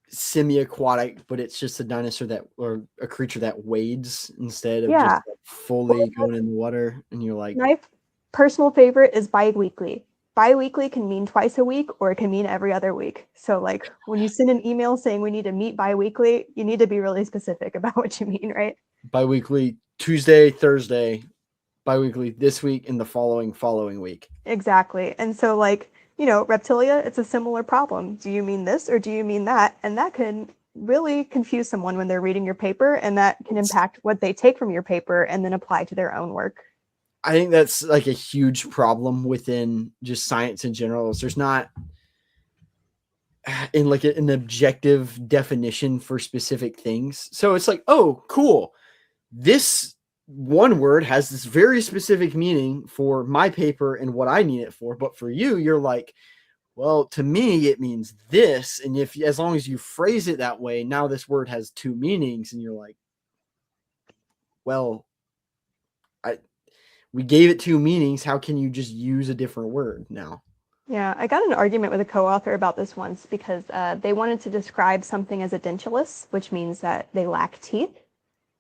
Speaker 1: semi-aquatic, but it's just a dinosaur or a creature that wades instead of just like fully going in the water. And you're like,
Speaker 2: my personal favorite is biweekly. Biweekly can mean twice a week, or it can mean every other week. So like when you send an email saying we need to meet biweekly, you need to be really specific about what you mean, right?
Speaker 1: Biweekly, Tuesday, Thursday, biweekly this week and the following week.
Speaker 2: Exactly. And so Reptilia, it's a similar problem. Do you mean this or do you mean that? And that can really confuse someone when they're reading your paper, and that can impact what they take from your paper and then apply to their own work.
Speaker 1: I think that's like a huge problem within just science in general. Is there's not in like an objective definition for specific things. So it's like, oh, cool. This one word has this very specific meaning for my paper and what I need it for. But for you, you're like, well, to me, it means this. And as long as you phrase it that way, now this word has two meanings. And you're like, well, we gave it two meanings. How can you just use a different word now?
Speaker 2: Yeah, I got an argument with a co-author about this once because they wanted to describe something as edentulous, which means that they lack teeth.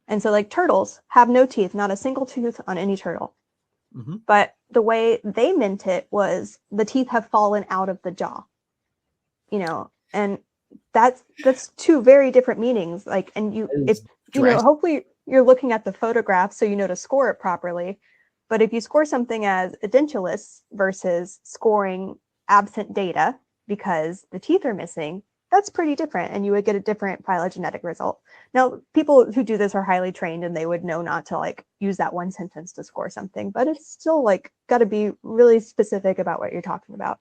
Speaker 2: And so like turtles have no teeth, not a single tooth on any turtle. Mm-hmm. But the way they meant it was the teeth have fallen out of the jaw, and that's two very different meanings. Like, and hopefully you're looking at the photograph so to score it properly. But if you score something as edentulous versus scoring absent data because the teeth are missing, that's pretty different, and you would get a different phylogenetic result. Now, people who do this are highly trained, and they would know not to use that one sentence to score something, but it's still got to be really specific about what you're talking about.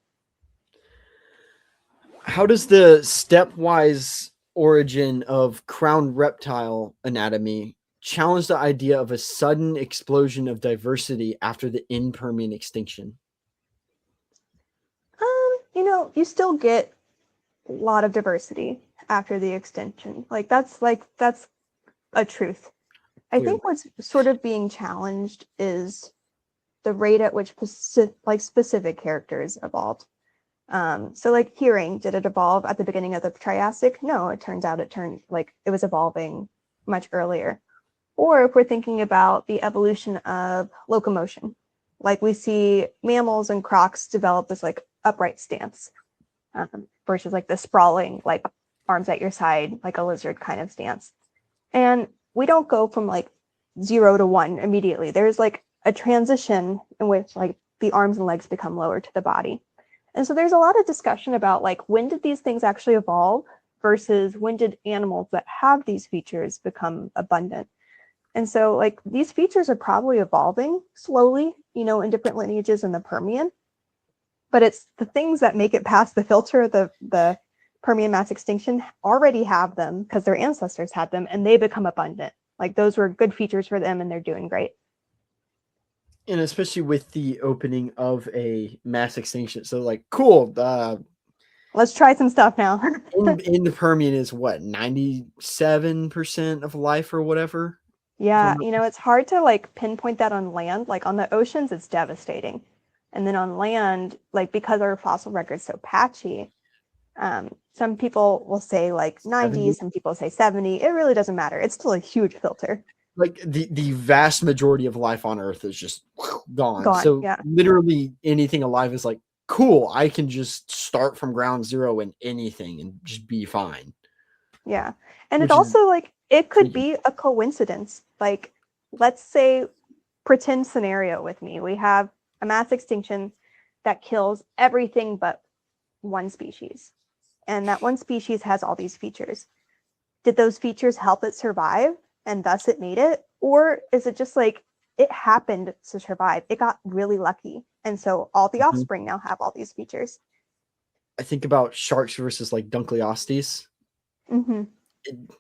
Speaker 1: How does the stepwise origin of crowned reptile anatomy challenge the idea of a sudden explosion of diversity after the end-Permian extinction?
Speaker 2: You still get a lot of diversity after the extinction. That's a truth. I think what's sort of being challenged is the rate at which specific characters evolved. So like hearing, did it evolve at the beginning of the Triassic? No, it turns out it was evolving much earlier. Or if we're thinking about the evolution of locomotion, like we see mammals and crocs develop this like upright stance versus like the sprawling, like arms at your side, like a lizard kind of stance. And we don't go from like 0 to 1 immediately. There's like a transition in which like the arms and legs become lower to the body. And so there's a lot of discussion about like when did these things actually evolve versus when did animals that have these features become abundant. And so like these features are probably evolving slowly, in different lineages in the Permian. But it's the things that make it past the filter of the Permian mass extinction already have them because their ancestors had them and they become abundant. Like those were good features for them and they're doing great.
Speaker 1: And especially with the opening of a mass extinction. So like, cool.
Speaker 2: Let's try some stuff now.
Speaker 1: in the Permian is what, 97% of life or whatever?
Speaker 2: Yeah, it's hard to like pinpoint that on land. Like on the oceans, it's devastating. And then on land, like because our fossil record's so patchy, some people will say like 90,
Speaker 1: 70?
Speaker 2: some people say 70. It really doesn't matter. It's still a huge filter.
Speaker 1: Like the vast majority of life on Earth is just gone. So
Speaker 2: yeah.
Speaker 1: literally anything alive is like, cool, I can just start from ground zero in anything and just be fine.
Speaker 2: Yeah. And it also like, it could be a coincidence. Like, let's say, pretend scenario with me. We have a mass extinction that kills everything but one species. And that one species has all these features. Did those features help it survive and thus it made it? Or is it just like it happened to survive? It got really lucky. And so all the offspring now have all these features.
Speaker 1: I think about sharks versus like Dunkleostes.
Speaker 2: Mm-hmm.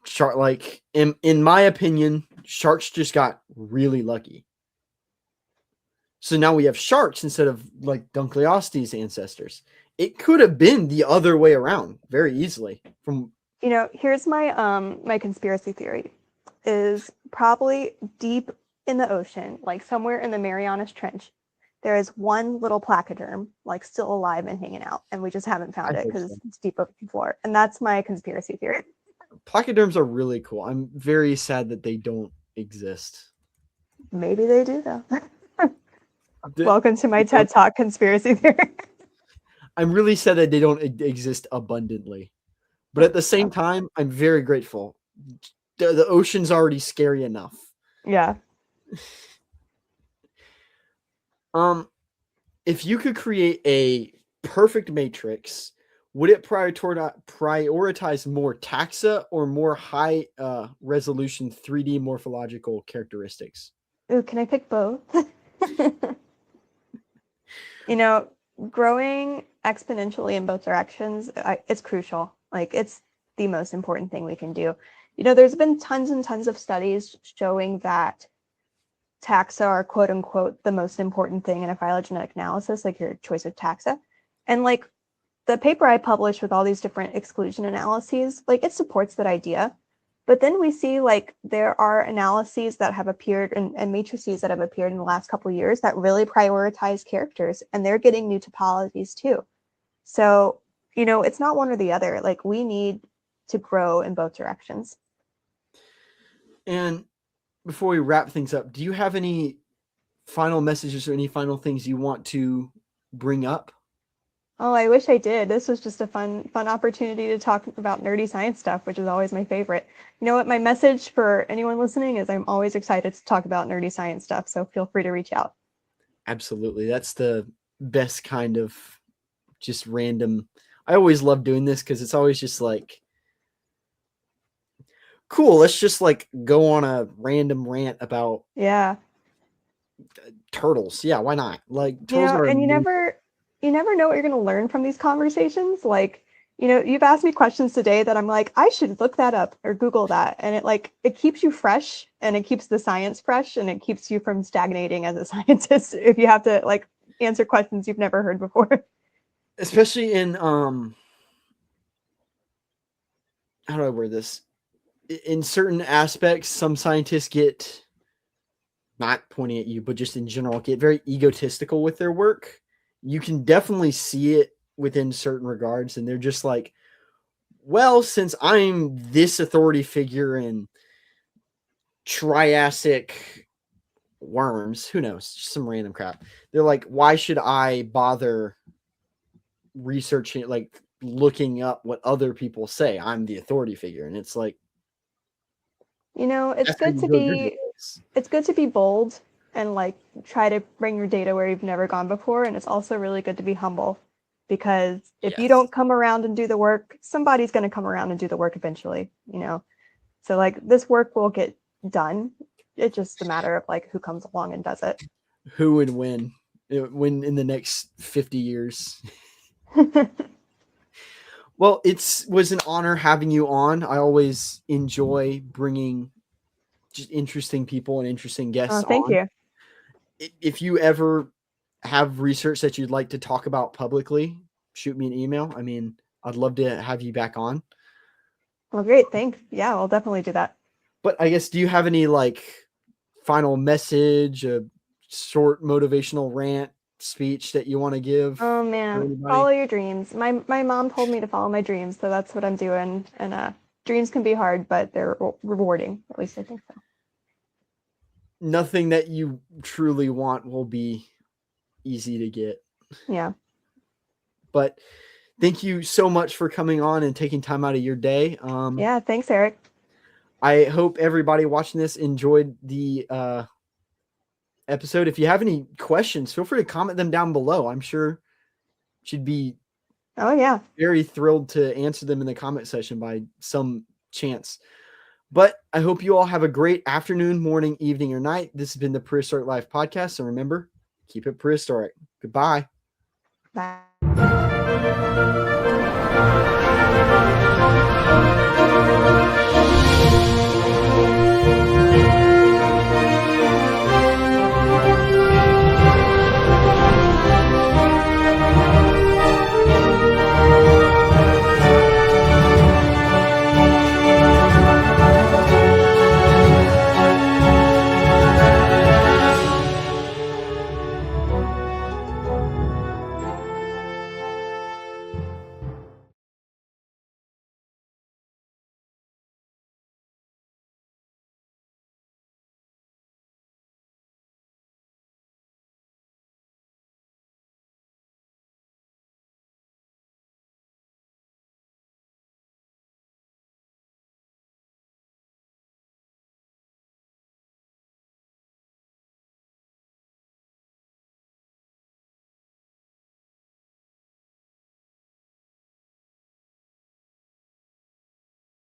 Speaker 1: Shark, like in my opinion, sharks just got really lucky. So now we have sharks instead of like Dunkleostes ancestors. It could have been the other way around very easily.
Speaker 2: Here's my my conspiracy theory is probably deep in the ocean, like somewhere in the Marianas Trench, there is one little placoderm like still alive and hanging out, and we just haven't found it because it's deep over the floor. And that's my conspiracy theory.
Speaker 1: Placoderms are really cool. I'm very sad that they don't exist.
Speaker 2: Maybe they do though. Welcome to my TED Talk conspiracy theory.
Speaker 1: I'm really sad that they don't exist abundantly. But at the same time, I'm very grateful. The ocean's already scary enough.
Speaker 2: Yeah.
Speaker 1: If you could create a perfect matrix, would it prioritize more taxa or more high resolution 3D morphological characteristics?
Speaker 2: Ooh, can I pick both? Growing exponentially in both directions, it's crucial. Like it's the most important thing we can do. There's been tons and tons of studies showing that taxa are quote unquote the most important thing in a phylogenetic analysis, like your choice of taxa. And like the paper I published with all these different exclusion analyses, like it supports that idea. But then we see like there are analyses that have appeared and matrices that have appeared in the last couple of years that really prioritize characters, and they're getting new topologies too. So, it's not one or the other. Like we need to grow in both directions.
Speaker 1: And before we wrap things up, do you have any final messages or any final things you want to bring up?
Speaker 2: Oh, I wish I did. This was just a fun opportunity to talk about nerdy science stuff, which is always my favorite. You know what? My message for anyone listening is I'm always excited to talk about nerdy science stuff, so feel free to reach out.
Speaker 1: Absolutely. That's the best kind of just random. I always love doing this because it's always just like, cool, let's just like go on a random rant about turtles. Yeah, why not? Like turtles are
Speaker 2: and you never know what you're going to learn from these conversations. Like, you've asked me questions today that I'm like, I should look that up or Google that. And it keeps you fresh and it keeps the science fresh and it keeps you from stagnating as a scientist if you have to like answer questions you've never heard before.
Speaker 1: Especially in, how do I word this? in certain aspects, some scientists get, not pointing at you, but just in general, get very egotistical with their work. You can definitely see it within certain regards, and they're just like, well, since I'm this authority figure in Triassic worms, who knows, just some random crap. They're like, why should I bother researching, like looking up what other people say? I'm the authority figure. And it's like,
Speaker 2: It's
Speaker 1: that's how
Speaker 2: good
Speaker 1: you
Speaker 2: to
Speaker 1: build your
Speaker 2: be
Speaker 1: database.
Speaker 2: it's good to be bold and like try to bring your data where you've never gone before, and it's also really good to be humble, because if you
Speaker 1: Yes.
Speaker 2: don't come around and do the work, somebody's going to come around and do the work eventually. So like this work will get done. It's just a matter of like who comes along and does it.
Speaker 1: Who would win? Win in the next 50 years. Well, it was an honor having you on. I always enjoy bringing just interesting people and interesting guests
Speaker 2: Thank
Speaker 1: on.
Speaker 2: you.
Speaker 1: If you ever have research that you'd like to talk about publicly, shoot me an email. I mean, I'd love to have you back on.
Speaker 2: Well, great. Thanks. Yeah, I'll definitely do that.
Speaker 1: But I guess, do you have any like final message, a short motivational rant speech that you want to give
Speaker 2: Oh
Speaker 1: for
Speaker 2: man, follow
Speaker 1: anybody?
Speaker 2: your dreams. My mom told me to follow my dreams, so that's what I'm doing. And dreams can be hard, but they're rewarding. At least I think so.
Speaker 1: Nothing that you truly want will be easy to get.
Speaker 2: Yeah.
Speaker 1: But thank you so much for coming on and taking time out of your day.
Speaker 2: Yeah, thanks, Eric.
Speaker 1: I hope everybody watching this enjoyed the episode. If you have any questions, feel free to comment them down below. I'm sure she'd be
Speaker 2: Oh yeah.
Speaker 1: very thrilled to answer them in the comment section by some chance. But I hope you all have a great afternoon, morning, evening, or night. This has been the Prehistoric Life Podcast. And remember, keep it prehistoric. Goodbye.
Speaker 2: Bye.